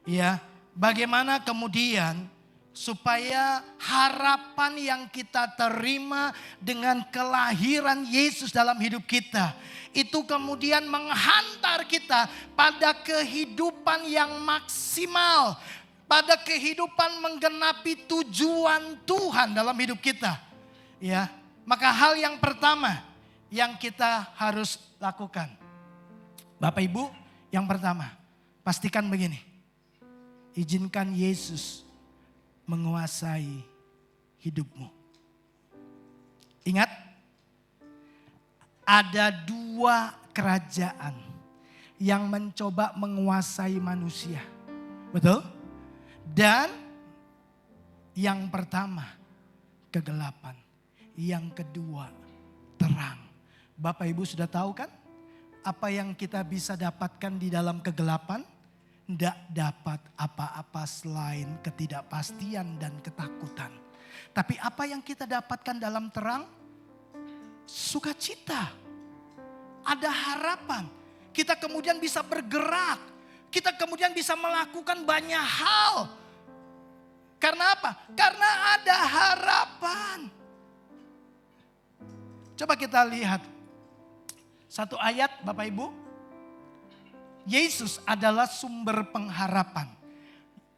Ya, bagaimana kemudian supaya harapan yang kita terima dengan kelahiran Yesus dalam hidup kita, itu kemudian menghantar kita pada kehidupan yang maksimal, pada kehidupan menggenapi tujuan Tuhan dalam hidup kita. Ya, maka hal yang pertama yang kita harus lakukan, Bapak Ibu, yang pertama, pastikan begini, izinkan Yesus menguasai hidupmu. Ingat, ada 2 kerajaan yang mencoba menguasai manusia. Betul? Dan yang pertama kegelapan, yang kedua terang. Bapak Ibu sudah tahu kan apa yang kita bisa dapatkan di dalam kegelapan? Tidak dapat apa-apa selain ketidakpastian dan ketakutan. Tapi apa yang kita dapatkan dalam terang? Sukacita. Ada harapan. Kita kemudian bisa bergerak. Kita kemudian bisa melakukan banyak hal. Karena apa? Karena ada harapan. Coba kita lihat satu ayat Bapak Ibu. Yesus adalah sumber pengharapan.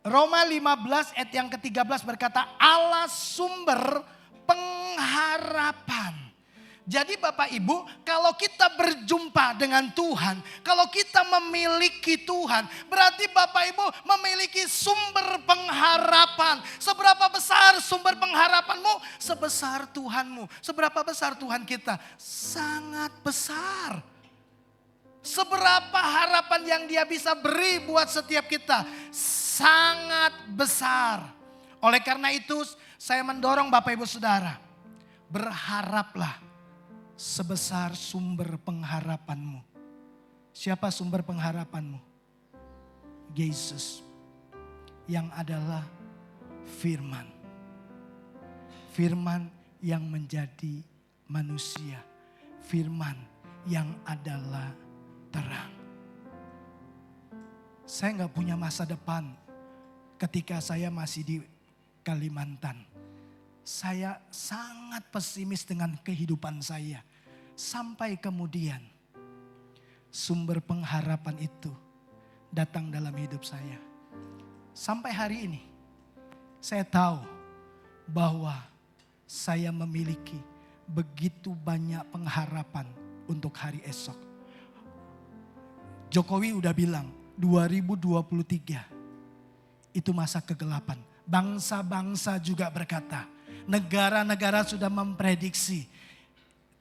Roma 15 ayat yang ke-13 berkata, Allah sumber pengharapan. Jadi Bapak Ibu, kalau kita berjumpa dengan Tuhan, kalau kita memiliki Tuhan, berarti Bapak Ibu memiliki sumber pengharapan. Seberapa besar sumber pengharapanmu? Sebesar Tuhanmu. Seberapa besar Tuhan kita? Sangat besar. Seberapa harapan yang Dia bisa beri buat setiap kita? Sangat besar. Oleh karena itu saya mendorong Bapak Ibu Saudara, berharaplah sebesar sumber pengharapanmu. Siapa sumber pengharapanmu? Yesus, yang adalah firman. Firman yang menjadi manusia. Firman yang adalah terang. Saya nggak punya masa depan ketika saya masih di Kalimantan. Saya sangat pesimis dengan kehidupan saya. Sampai kemudian sumber pengharapan itu datang dalam hidup saya. Sampai hari ini saya tahu bahwa saya memiliki begitu banyak pengharapan untuk hari esok. Jokowi udah bilang 2023 itu masa kegelapan. Bangsa-bangsa juga berkata, negara-negara sudah memprediksi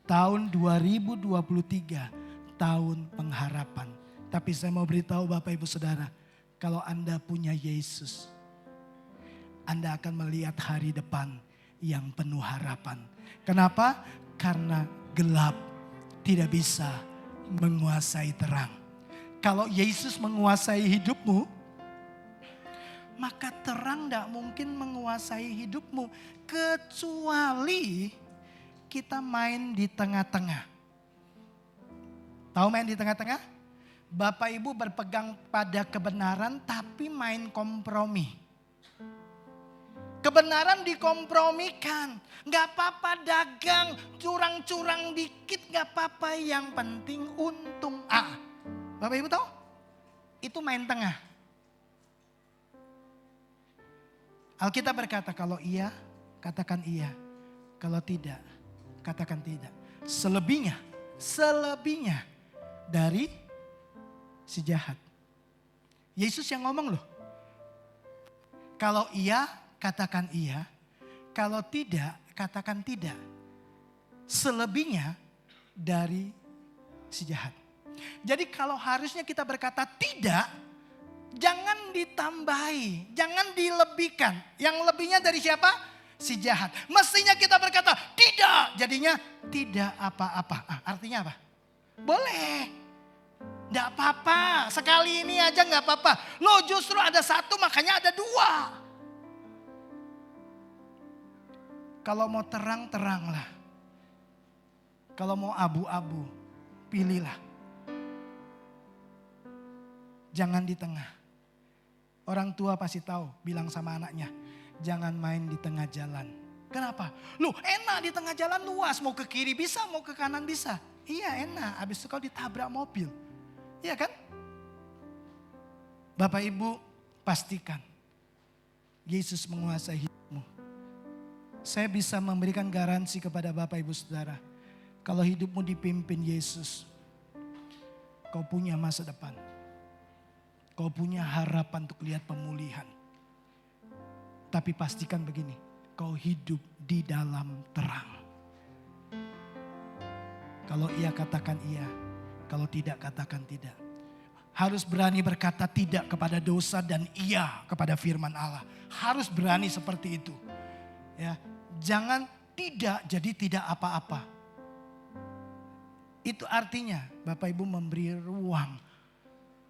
tahun 2023 tahun pengharapan. Tapi saya mau beritahu Bapak Ibu Saudara, kalau Anda punya Yesus, Anda akan melihat hari depan yang penuh harapan. Kenapa? Karena gelap tidak bisa menguasai terang. Kalau Yesus menguasai hidupmu, maka terang tidak mungkin menguasai hidupmu. Kecuali kita main di tengah-tengah. Tahu main di tengah-tengah? Bapak Ibu berpegang pada kebenaran tapi main kompromi. Kebenaran dikompromikan. Gak apa-apa dagang, curang-curang dikit gak apa-apa. Yang penting untung. Bapak Ibu tahu? Itu main tengah. Alkitab berkata kalau iya, katakan iya. Kalau tidak, katakan tidak. Selebihnya dari si jahat. Yesus yang ngomong loh. Kalau iya, katakan iya. Kalau tidak, katakan tidak. Selebihnya dari si jahat. Jadi kalau harusnya kita berkata tidak, jangan ditambahi, jangan dilebihkan. Yang lebihnya dari siapa? si jahat. Mestinya kita berkata tidak, jadinya tidak apa-apa. Artinya apa? Boleh. Tidak apa-apa, sekali ini aja nggak apa-apa. Lo justru ada satu makanya ada dua. Kalau mau terang, teranglah. Kalau mau abu-abu, pilihlah. Jangan di tengah. Orang tua pasti tahu, bilang sama anaknya, jangan main di tengah jalan. Kenapa? Loh enak di tengah jalan luas, mau ke kiri bisa, mau ke kanan bisa. Iya enak, habis itu kau ditabrak mobil. Iya kan? Bapak Ibu pastikan Yesus menguasai hidupmu. Saya bisa memberikan garansi kepada Bapak Ibu Saudara. Kalau hidupmu dipimpin Yesus, kau punya masa depan. Kau punya harapan untuk lihat pemulihan. Tapi pastikan begini, kau hidup di dalam terang. Kalau iya katakan iya. Kalau tidak, katakan tidak. Harus berani berkata tidak kepada dosa dan iya kepada firman Allah. Harus berani seperti itu. Ya, jangan tidak jadi tidak apa-apa. Itu artinya Bapak Ibu memberi ruang,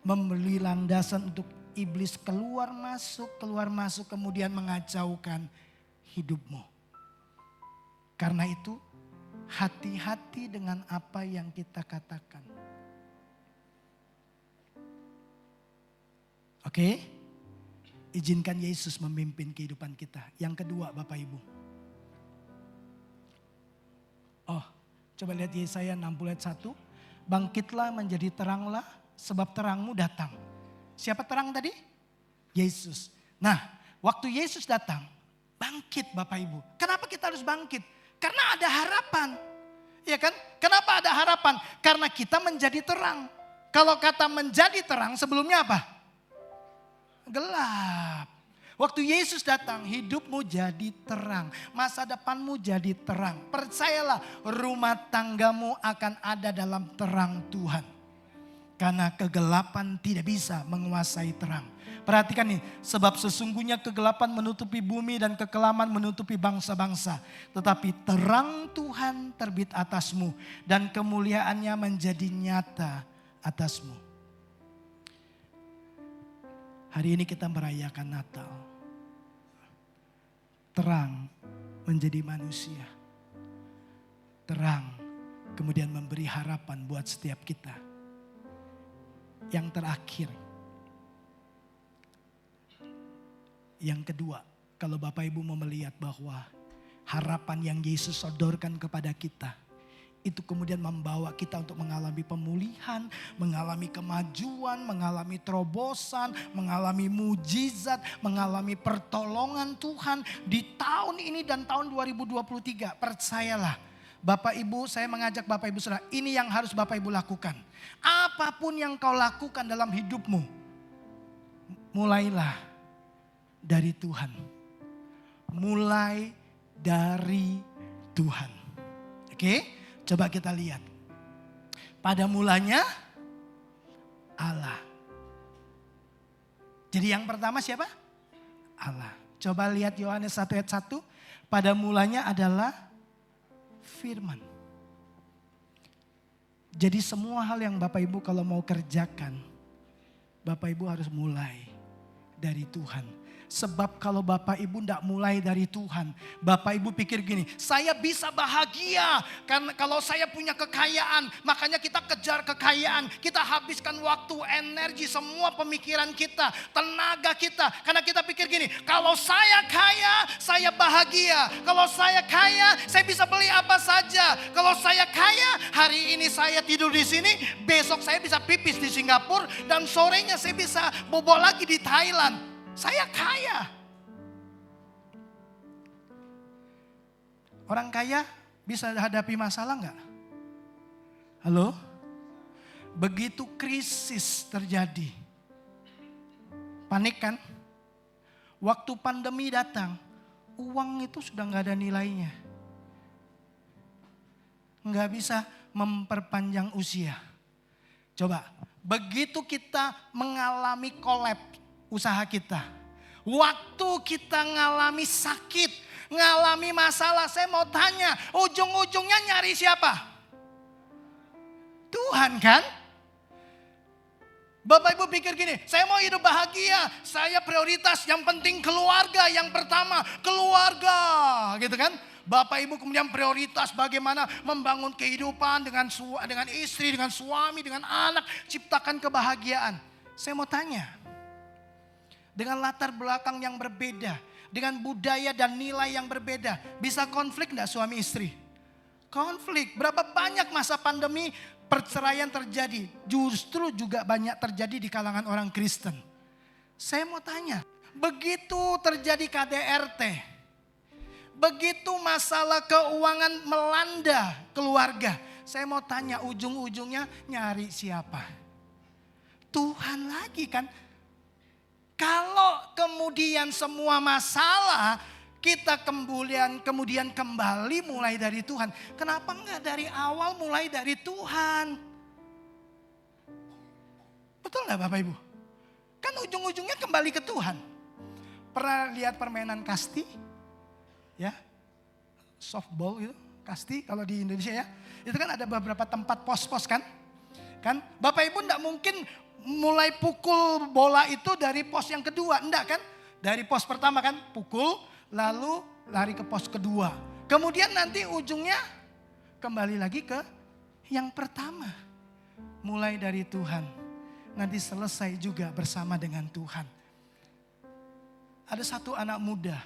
memberi landasan untuk iblis keluar masuk kemudian mengacaukan hidupmu. Karena itu hati-hati dengan apa yang kita katakan. Oke, izinkan Yesus memimpin kehidupan kita. Yang kedua Bapak Ibu. Oh, coba lihat Yesaya 60 ayat 1. Bangkitlah menjadi teranglah sebab terangmu datang. Siapa terang tadi? Yesus. Nah, waktu Yesus datang, bangkit Bapak Ibu. Kenapa kita harus bangkit? Karena ada harapan. Ya kan? Kenapa ada harapan? Karena kita menjadi terang. Kalau kata menjadi terang sebelumnya apa? Gelap. Waktu Yesus datang, hidupmu jadi terang. Masa depanmu jadi terang. Percayalah, rumah tanggamu akan ada dalam terang Tuhan. Karena kegelapan tidak bisa menguasai terang. Perhatikan nih, sebab sesungguhnya kegelapan menutupi bumi dan kekelaman menutupi bangsa-bangsa. Tetapi terang Tuhan terbit atasmu dan kemuliaannya menjadi nyata atasmu. Hari ini kita merayakan Natal. Terang menjadi manusia. Terang kemudian memberi harapan buat setiap kita. Yang terakhir. Yang kedua, kalau Bapak Ibu mau melihat bahwa harapan yang Yesus sodorkan kepada kita, itu kemudian membawa kita untuk mengalami pemulihan, mengalami kemajuan, mengalami terobosan, mengalami mujizat, mengalami pertolongan Tuhan di tahun ini dan tahun 2023. Percayalah, Bapak Ibu, saya mengajak Bapak Ibu Saudara, ini yang harus Bapak Ibu lakukan. Apapun yang kau lakukan dalam hidupmu, mulailah dari Tuhan. Mulai dari Tuhan. Oke? Coba kita lihat. Pada mulanya Allah. Jadi yang pertama siapa? Allah. Coba lihat Yohanes 1 ayat 1. Pada mulanya adalah firman. Jadi semua hal yang Bapak Ibu kalau mau kerjakan, Bapak Ibu harus mulai dari Tuhan. Sebab kalau Bapak Ibu tidak mulai dari Tuhan, Bapak Ibu pikir gini, saya bisa bahagia karena kalau saya punya kekayaan, makanya kita kejar kekayaan, kita habiskan waktu, energi, semua pemikiran kita, tenaga kita, karena kita pikir gini, kalau saya kaya, saya bahagia, kalau saya kaya, saya bisa beli apa saja, kalau saya kaya, hari ini saya tidur di sini, besok saya bisa pipis di Singapura, dan sorenya saya bisa bobo lagi di Thailand. Saya kaya. Orang kaya bisa hadapi masalah enggak? Halo? Begitu krisis terjadi. Panik kan? Waktu pandemi datang, uang itu sudah enggak ada nilainya. Enggak bisa memperpanjang usia. Coba, begitu kita mengalami kolaps usaha kita. Waktu kita ngalami sakit, ngalami masalah. Saya mau tanya, ujung-ujungnya nyari siapa? Tuhan kan? Bapak Ibu pikir gini, saya mau hidup bahagia, saya prioritas, yang penting keluarga yang pertama, keluarga gitu kan. Bapak Ibu kemudian prioritas bagaimana membangun kehidupan dengan istri, dengan suami, dengan anak, ciptakan kebahagiaan. Saya mau tanya, dengan latar belakang yang berbeda, dengan budaya dan nilai yang berbeda, bisa konflik enggak suami istri? Konflik, berapa banyak masa pandemi perceraian terjadi, justru juga banyak terjadi di kalangan orang Kristen. Saya mau tanya, begitu terjadi KDRT, begitu masalah keuangan melanda keluarga, saya mau tanya ujung-ujungnya nyari siapa? Tuhan lagi kan. Kalau kemudian semua masalah kita kemudian kembali mulai dari Tuhan. Kenapa enggak dari awal mulai dari Tuhan? Betul enggak Bapak Ibu? Kan ujung-ujungnya kembali ke Tuhan. Pernah lihat permainan kasti? Ya, softball itu, kasti kalau di Indonesia ya. Itu kan ada beberapa tempat pos-pos kan? Kan Bapak Ibu enggak mungkin mulai pukul bola itu dari pos yang kedua. Enggak kan? Dari pos pertama kan pukul, lalu lari ke pos kedua. Kemudian nanti ujungnya kembali lagi ke yang pertama. Mulai dari Tuhan. Nanti selesai juga bersama dengan Tuhan. Ada satu anak muda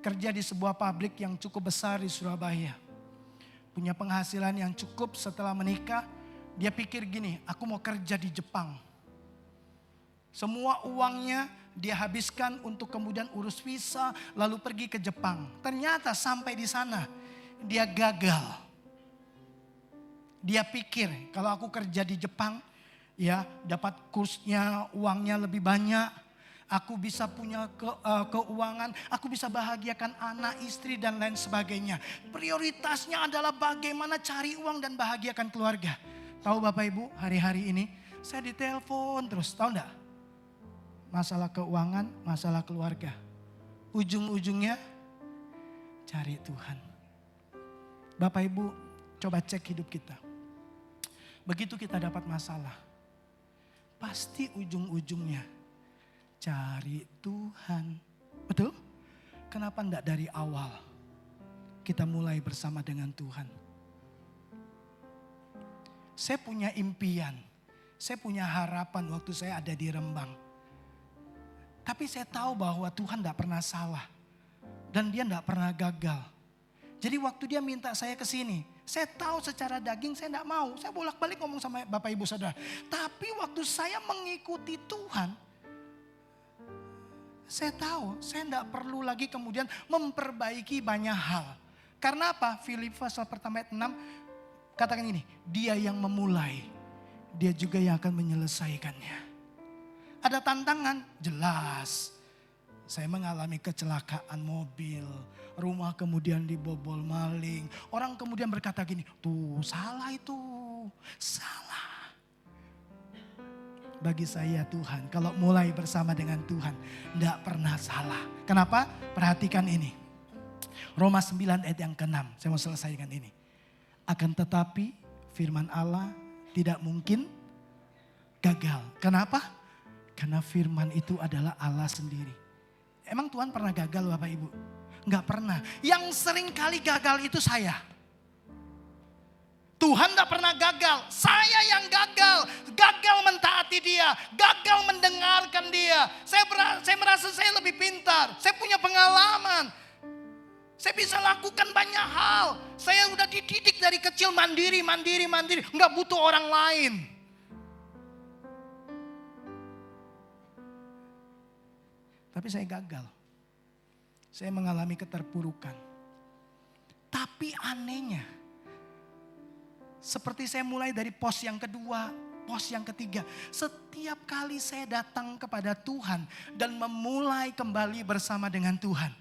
kerja di sebuah pabrik yang cukup besar di Surabaya. Punya penghasilan yang cukup setelah menikah. Dia pikir gini, aku mau kerja di Jepang. Semua uangnya dia habiskan untuk kemudian urus visa lalu pergi ke Jepang. Ternyata sampai di sana dia gagal. Dia pikir kalau aku kerja di Jepang ya dapat kursnya, uangnya lebih banyak. Aku bisa punya keuangan, aku bisa bahagiakan anak, istri dan lain sebagainya. Prioritasnya adalah bagaimana cari uang dan bahagiakan keluarga. Tahu Bapak Ibu hari-hari ini saya ditelepon terus, tahu enggak? Masalah keuangan, masalah keluarga. Ujung-ujungnya cari Tuhan. Bapak Ibu coba cek hidup kita. Begitu kita dapat masalah, pasti ujung-ujungnya cari Tuhan. Betul? Kenapa enggak dari awal kita mulai bersama dengan Tuhan? Saya punya impian, saya punya harapan waktu saya ada di Rembang. Tapi saya tahu bahwa Tuhan tidak pernah salah. Dan dia tidak pernah gagal. Jadi waktu dia minta saya ke sini, saya tahu secara daging saya tidak mau. Saya bolak-balik ngomong sama Bapak Ibu Saudara. Tapi waktu saya mengikuti Tuhan, saya tahu saya tidak perlu lagi kemudian memperbaiki banyak hal. Karena apa? Filipi pasal pertama ayat 6 katakan ini, dia yang memulai, dia juga yang akan menyelesaikannya. Ada tantangan? Jelas. Saya mengalami kecelakaan mobil. Rumah kemudian dibobol maling. Orang kemudian berkata gini, tuh salah itu. Salah. Bagi saya Tuhan, kalau mulai bersama dengan Tuhan, tidak pernah salah. Kenapa? Perhatikan ini. Roma 9 ayat yang ke-6. Saya mau selesaikan ini. Akan tetapi firman Allah tidak mungkin gagal. Kenapa? Karena firman itu adalah Allah sendiri. Emang Tuhan pernah gagal Bapak Ibu? Enggak pernah. Yang sering kali gagal itu saya. Tuhan enggak pernah gagal. Saya yang gagal. Gagal mentaati dia. Gagal mendengarkan dia. Saya merasa saya lebih pintar. Saya punya pengalaman. Saya bisa lakukan banyak hal. Saya udah dididik dari kecil mandiri. Enggak butuh orang lain. Tapi saya gagal. Saya mengalami keterpurukan. Tapi anehnya, seperti saya mulai dari pos yang kedua, pos yang ketiga. Setiap kali saya datang kepada Tuhan dan memulai kembali bersama dengan Tuhan.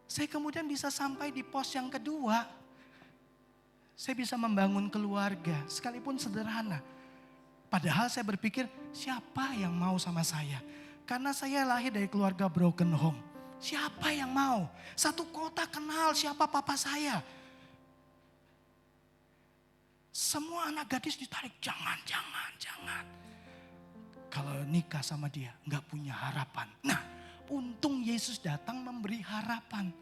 Saya kemudian bisa sampai di pos yang kedua. Saya bisa membangun keluarga, sekalipun sederhana. Padahal saya berpikir, siapa yang mau sama saya? Karena saya lahir dari keluarga broken home. Siapa yang mau? Satu kota kenal siapa papa saya. Semua anak gadis ditarik, jangan. Kalau nikah sama dia nggak punya harapan. Nah, untung Yesus datang memberi harapan.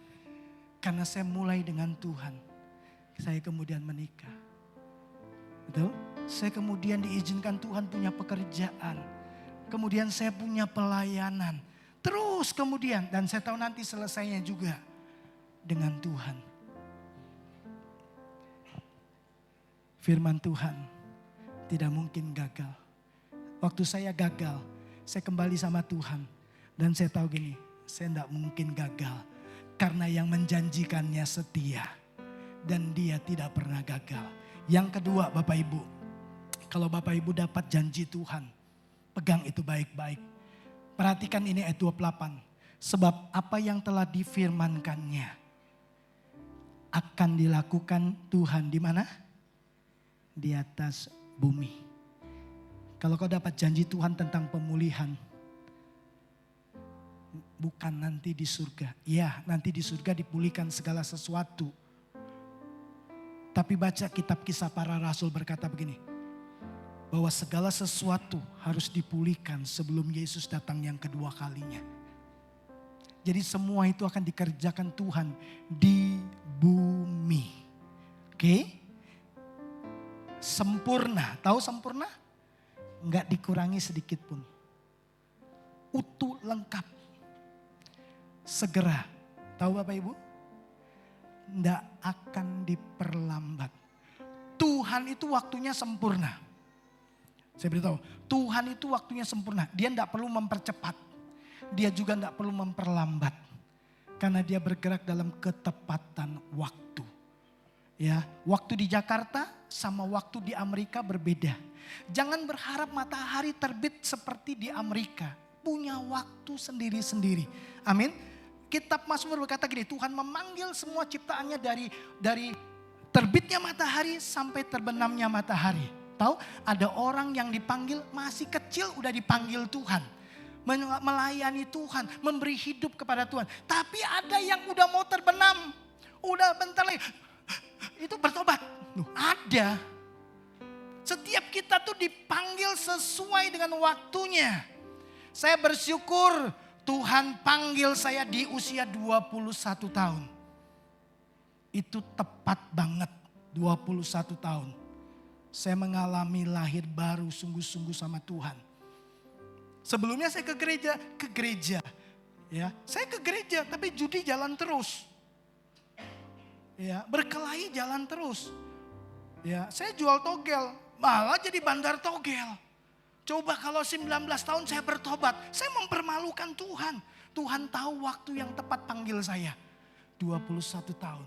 Karena saya mulai dengan Tuhan, saya kemudian menikah. Betul? Saya kemudian diizinkan Tuhan punya pekerjaan. Kemudian saya punya pelayanan. Terus kemudian, dan saya tahu nanti selesainya juga dengan Tuhan. Firman Tuhan tidak mungkin gagal. Waktu saya gagal, saya kembali sama Tuhan. Dan saya tahu gini, saya tidak mungkin gagal. Karena yang menjanjikannya setia. Dan dia tidak pernah gagal. Yang kedua Bapak Ibu, kalau Bapak Ibu dapat janji Tuhan, pegang itu baik-baik. Perhatikan ini ayat 28. Sebab apa yang telah difirmankannya akan dilakukan Tuhan di mana? Di atas bumi. Kalau kau dapat janji Tuhan tentang pemulihan, bukan nanti di surga. Ya, nanti di surga dipulihkan segala sesuatu. Tapi baca kitab Kisah Para Rasul berkata begini, bahwa segala sesuatu harus dipulihkan sebelum Yesus datang yang kedua kalinya. Jadi semua itu akan dikerjakan Tuhan di bumi. Oke? Sempurna. Tahu sempurna? Enggak dikurangi sedikit pun. Utuh lengkap. Segera. Tahu Bapak Ibu? Enggak akan diperlambat. Tuhan itu waktunya sempurna. Saya beritahu, Tuhan itu waktunya sempurna. Dia enggak perlu mempercepat. Dia juga enggak perlu memperlambat. Karena dia bergerak dalam ketepatan waktu. Ya, waktu di Jakarta sama waktu di Amerika berbeda. Jangan berharap matahari terbit seperti di Amerika. Punya waktu sendiri-sendiri. Amin. Kitab Mazmur berkata gini, Tuhan memanggil semua ciptaannya dari terbitnya matahari sampai terbenamnya matahari. Tahu, ada orang yang dipanggil masih kecil udah dipanggil Tuhan. Melayani Tuhan, memberi hidup kepada Tuhan. Tapi ada yang udah mau terbenam. Udah bentar lagi, itu bertobat. Ada. Setiap kita tuh dipanggil sesuai dengan waktunya. Saya bersyukur Tuhan panggil saya di usia 21 tahun. Itu tepat banget, 21 tahun. Saya mengalami lahir baru sungguh-sungguh sama Tuhan. Sebelumnya saya ke gereja. Ya, saya ke gereja tapi judi jalan terus. Ya, berkelahi jalan terus. Ya, saya jual togel, malah jadi bandar togel. Coba kalau 19 tahun saya bertobat, saya mempermalukan Tuhan. Tuhan tahu waktu yang tepat panggil saya. 21 tahun.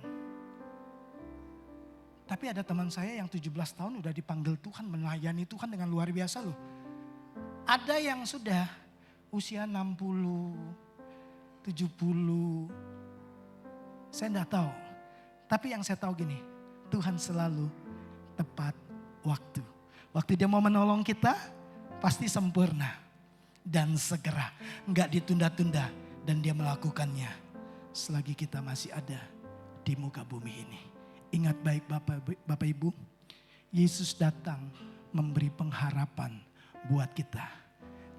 Tapi ada teman saya yang 17 tahun udah dipanggil Tuhan, melayani Tuhan dengan luar biasa loh. Ada yang sudah usia 60, 70. Saya enggak tahu. Tapi yang saya tahu gini, Tuhan selalu tepat waktu. Waktu dia mau menolong kita, pasti sempurna dan segera. Enggak ditunda-tunda dan dia melakukannya selagi kita masih ada di muka bumi ini. Ingat baik Bapak Ibu, Yesus datang memberi pengharapan buat kita.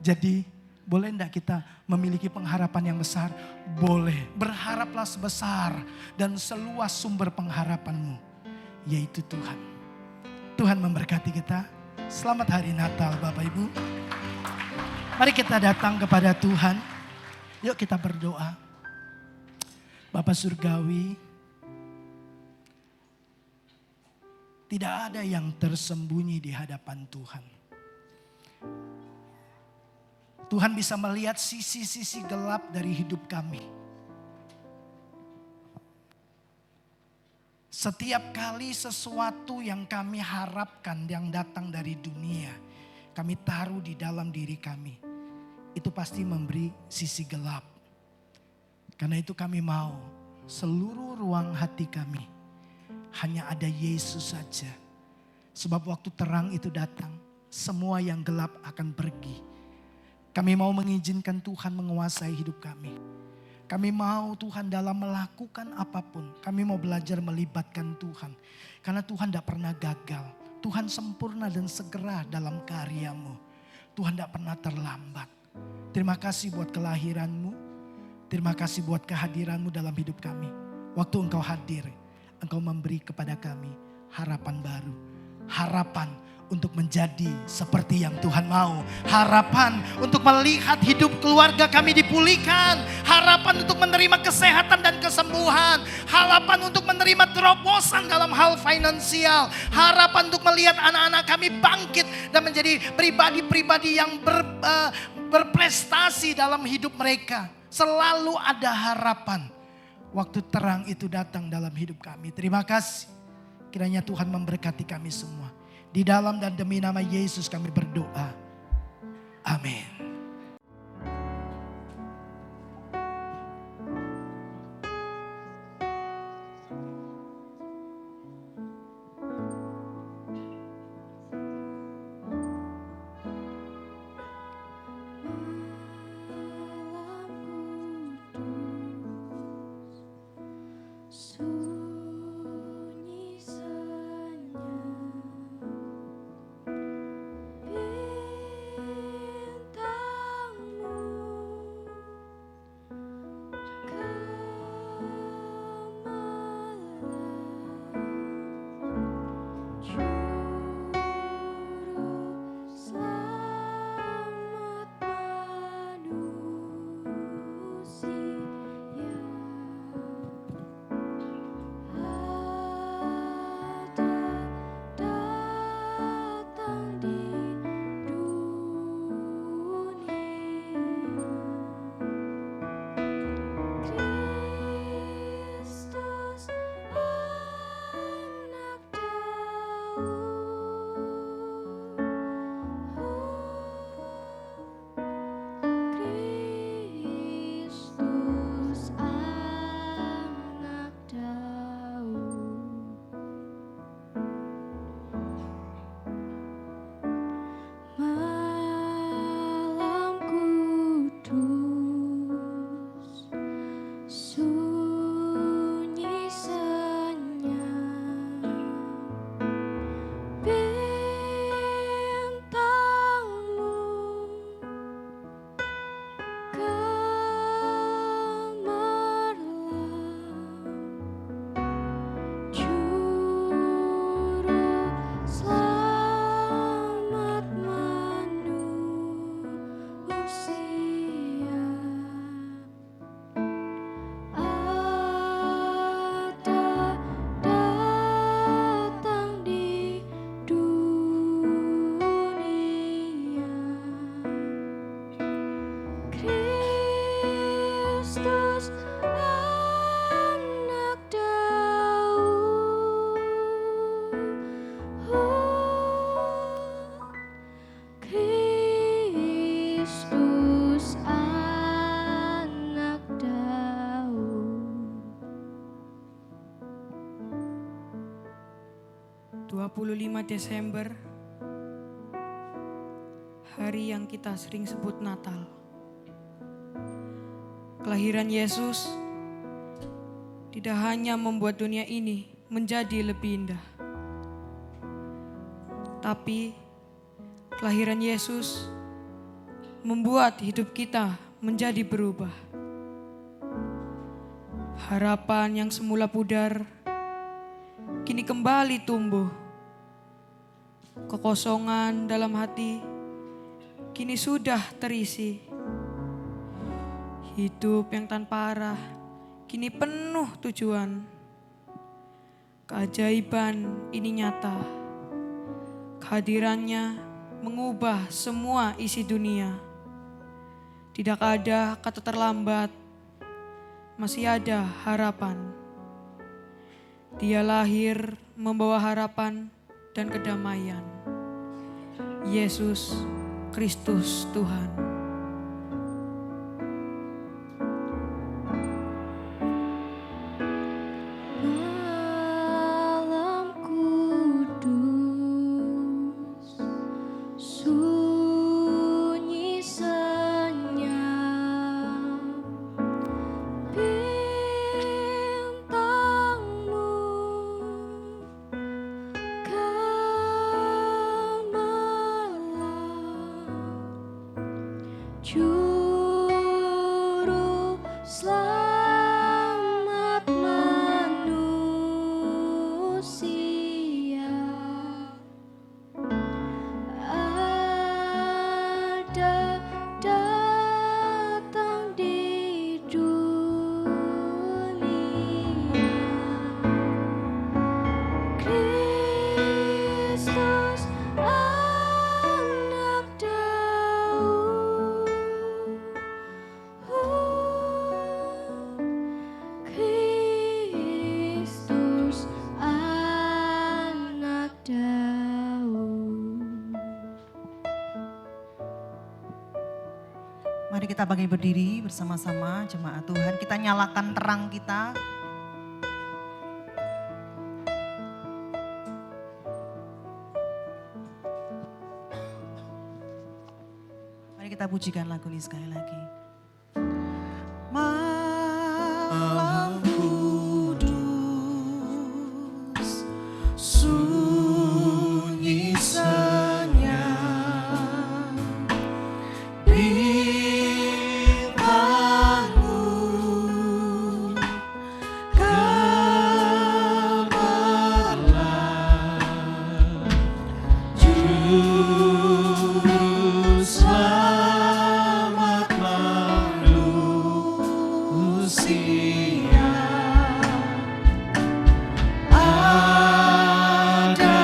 Jadi boleh enggak kita memiliki pengharapan yang besar? Boleh. Berharaplah sebesar dan seluas sumber pengharapanmu, yaitu Tuhan. Tuhan memberkati kita. Selamat hari Natal Bapak Ibu. Mari kita datang kepada Tuhan. Yuk kita berdoa. Bapa Surgawi, tidak ada yang tersembunyi di hadapan Tuhan. Tuhan bisa melihat sisi-sisi gelap dari hidup kami. Setiap kali sesuatu yang kami harapkan yang datang dari dunia, kami taruh di dalam diri kami. Itu pasti memberi sisi gelap. Karena itu kami mau seluruh ruang hati kami hanya ada Yesus saja. Sebab waktu terang itu datang, semua yang gelap akan pergi. Kami mau mengizinkan Tuhan menguasai hidup kami. Kami mau Tuhan dalam melakukan apapun. Kami mau belajar melibatkan Tuhan. Karena Tuhan tidak pernah gagal. Tuhan sempurna dan segera dalam karyamu. Tuhan tidak pernah terlambat. Terima kasih buat kelahiranmu. Terima kasih buat kehadiranmu dalam hidup kami. Waktu Engkau hadir, Engkau memberi kepada kami harapan baru. Harapan untuk menjadi seperti yang Tuhan mau. Harapan untuk melihat hidup keluarga kami dipulihkan. Harapan untuk menerima kesehatan dan kesembuhan. Harapan untuk menerima terobosan dalam hal finansial. Harapan untuk melihat anak-anak kami bangkit dan menjadi pribadi-pribadi yang berprestasi dalam hidup mereka. Selalu ada harapan. Waktu terang itu datang dalam hidup kami. Terima kasih. Kiranya Tuhan memberkati kami semua. Di dalam dan demi nama Yesus kami berdoa. Amin. Kristus anak Daud. 25 Desember, hari yang kita sering sebut Natal. Kelahiran Yesus tidak hanya membuat dunia ini menjadi lebih indah, tapi kelahiran Yesus membuat hidup kita menjadi berubah. Harapan yang semula pudar kini kembali tumbuh. Kekosongan dalam hati kini sudah terisi. Hidup yang tanpa arah kini penuh tujuan. Keajaiban ini nyata. Kehadirannya mengubah semua isi dunia. Tidak ada kata terlambat, masih ada harapan. Dia lahir membawa harapan dan kedamaian. Yesus Kristus Tuhan. Selamat manusia, ada datang di dunia. Kristus anak Daud, Kristus anak Daud. Mari kita bangkit berdiri bersama-sama jemaat Tuhan. Kita nyalakan terang kita. Mari kita pujikan lagu ini sekali lagi. Malam kudus, sunyi senyap, bintangmu gemerlap, Juru Selamat manusia. Ada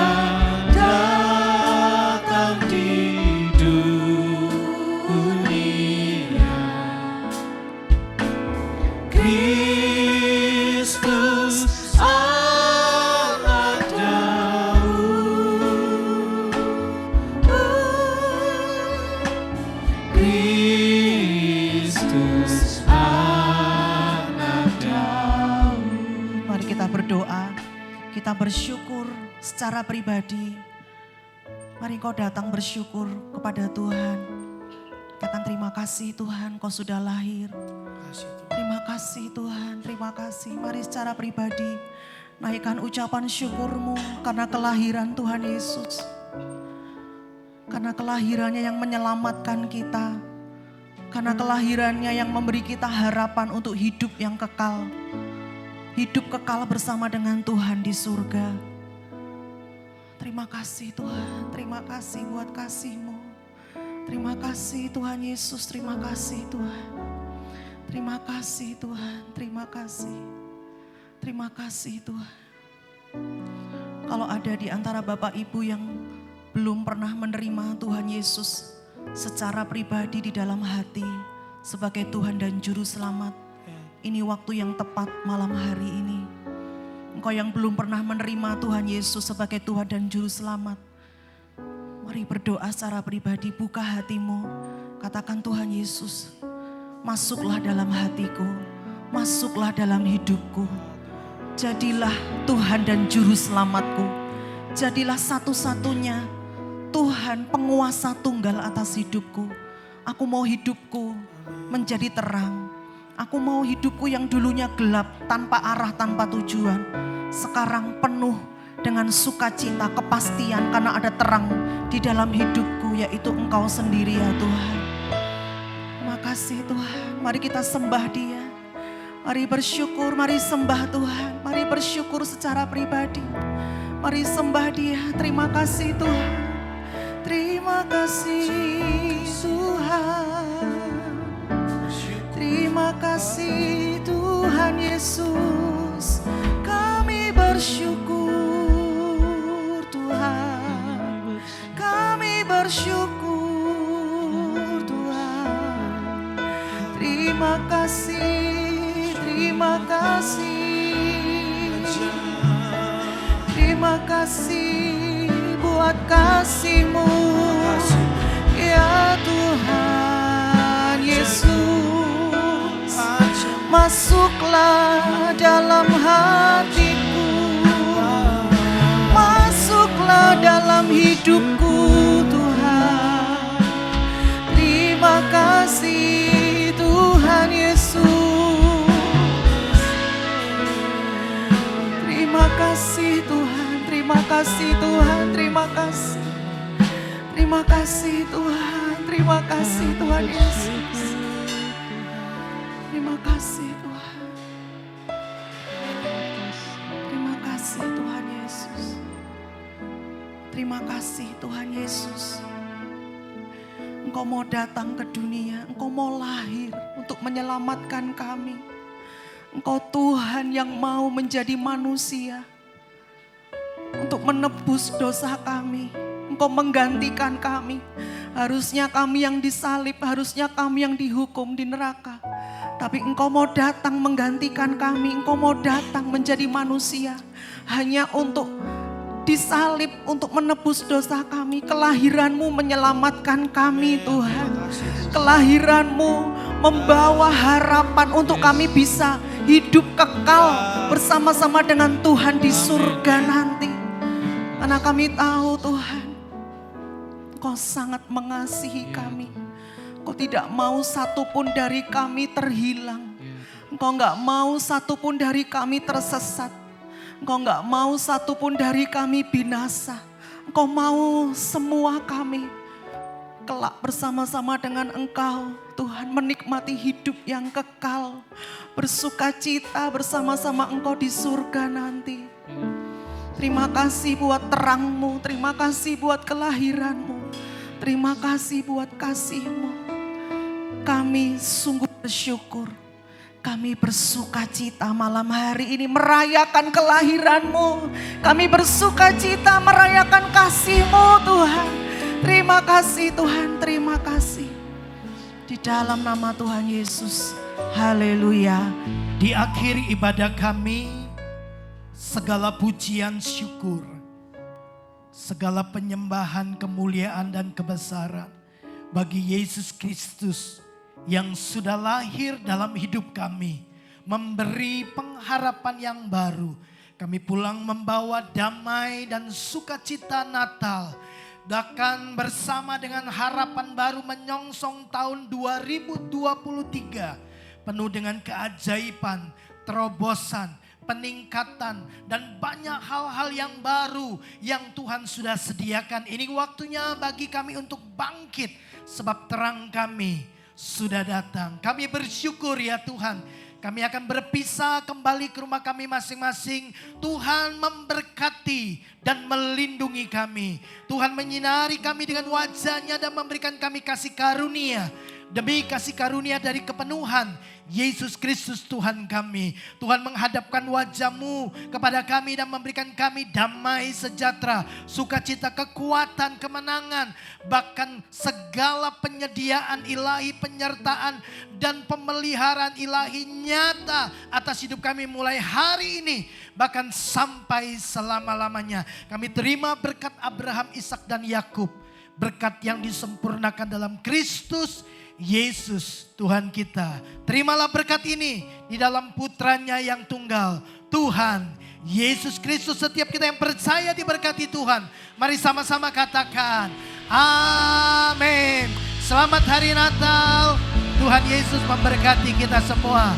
datang di dunia, Kristus anak Daud, Kristus anak Daud. Mari kita berdoa, kita bersyukur secara pribadi. Mari kau datang bersyukur kepada Tuhan. Katakan terima kasih Tuhan, kau sudah lahir. Terima kasih Tuhan, terima kasih. Mari secara pribadi naikkan ucapan syukurmu karena kelahiran Tuhan Yesus. Karena kelahirannya yang menyelamatkan kita. Karena kelahirannya yang memberi kita harapan untuk hidup yang kekal. Hidup kekal bersama dengan Tuhan di surga. Terima kasih Tuhan, terima kasih buat kasih-Mu. Terima kasih Tuhan Yesus, terima kasih Tuhan. Terima kasih Tuhan, terima kasih. Terima kasih Tuhan. Kalau ada di antara Bapak Ibu yang belum pernah menerima Tuhan Yesus secara pribadi di dalam hati sebagai Tuhan dan Juru Selamat, ini waktu yang tepat malam hari ini. Engkau yang belum pernah menerima Tuhan Yesus sebagai Tuhan dan Juru Selamat, mari berdoa secara pribadi, buka hatimu, katakan Tuhan Yesus, masuklah dalam hatiku, masuklah dalam hidupku. Jadilah Tuhan dan Juru Selamatku. Jadilah satu-satunya Tuhan penguasa tunggal atas hidupku. Aku mau hidupku menjadi terang. Aku mau hidupku yang dulunya gelap, tanpa arah, tanpa tujuan, sekarang penuh dengan sukacita, kepastian karena ada terang di dalam hidupku, yaitu Engkau sendiri ya Tuhan. Terima kasih Tuhan, mari kita sembah Dia. Mari bersyukur, mari sembah Tuhan. Mari bersyukur secara pribadi. Mari sembah Dia. Terima kasih Tuhan. Terima kasih Tuhan. Terima kasih Tuhan Yesus. Kami bersyukur Tuhan. Kami bersyukur Tuhan. Terima kasih. Terima kasih, terima kasih buat kasih-Mu, ya Tuhan Yesus. Masuklah dalam hatiku, masuklah dalam hidupku Tuhan. Terima kasih Tuhan Yesus. Terima kasih Tuhan, terima kasih Tuhan, terima kasih. Terima kasih Tuhan, terima kasih Tuhan Yesus. Terima Terima kasih Tuhan. Terima kasih Tuhan Yesus. Terima kasih Tuhan Yesus. Engkau mau datang ke dunia, Engkau mau lahir untuk menyelamatkan kami. Engkau Tuhan yang mau menjadi manusia untuk menebus dosa kami. Engkau menggantikan kami. Harusnya kami yang disalib, harusnya kami yang dihukum di neraka. Tapi Engkau mau datang menggantikan kami. Engkau mau datang menjadi manusia hanya untuk disalib, untuk menebus dosa kami. Kelahiran-Mu menyelamatkan kami Tuhan. Kelahiran-Mu membawa harapan untuk kami bisa hidup kekal bersama-sama dengan Tuhan di surga nanti. Karena kami tahu Tuhan, Engkau sangat mengasihi kami. Engkau tidak mau satupun dari kami terhilang. Engkau enggak mau satupun dari kami tersesat. Engkau enggak mau satupun dari kami binasa. Engkau mau semua kami kelak bersama-sama dengan Engkau. Tuhan, menikmati hidup yang kekal. Bersuka cita bersama-sama Engkau di surga nanti. Terima kasih buat terang-Mu. Terima kasih buat kelahiran-Mu. Terima kasih buat kasih-Mu. Kami sungguh bersyukur. Kami bersuka cita malam hari ini merayakan kelahiran-Mu. Kami bersuka cita merayakan kasih-Mu Tuhan. Terima kasih Tuhan, terima kasih. Di dalam nama Tuhan Yesus. Haleluya. Di akhir ibadah kami, segala pujian syukur, segala penyembahan, kemuliaan dan kebesaran bagi Yesus Kristus yang sudah lahir dalam hidup kami, memberi pengharapan yang baru. Kami pulang membawa damai dan sukacita Natal, bahkan bersama dengan harapan baru menyongsong tahun 2023 penuh dengan keajaiban, terobosan, peningkatan, dan banyak hal-hal yang baru yang Tuhan sudah sediakan. Ini waktunya bagi kami untuk bangkit sebab terang kami sudah datang. Kami bersyukur ya Tuhan. Kami akan berpisah kembali ke rumah kami masing-masing. Tuhan memberkati dan melindungi kami. Tuhan menyinari kami dengan wajah-Nya dan memberikan kami kasih karunia. Demi kasih karunia dari kepenuhan Yesus Kristus Tuhan kami. Tuhan menghadapkan wajah-Mu kepada kami dan memberikan kami damai sejahtera, sukacita, kekuatan, kemenangan. Bahkan segala penyediaan ilahi, penyertaan dan pemeliharaan ilahi nyata atas hidup kami mulai hari ini. Bahkan sampai selama-lamanya. Kami terima berkat Abraham, Ishak dan Yakub. Berkat yang disempurnakan dalam Kristus Yesus Tuhan kita. Terimalah berkat ini di dalam putranya yang tunggal, Tuhan Yesus Kristus. Setiap kita yang percaya diberkati Tuhan. Mari sama-sama katakan amin. Selamat hari Natal. Tuhan Yesus memberkati kita semua.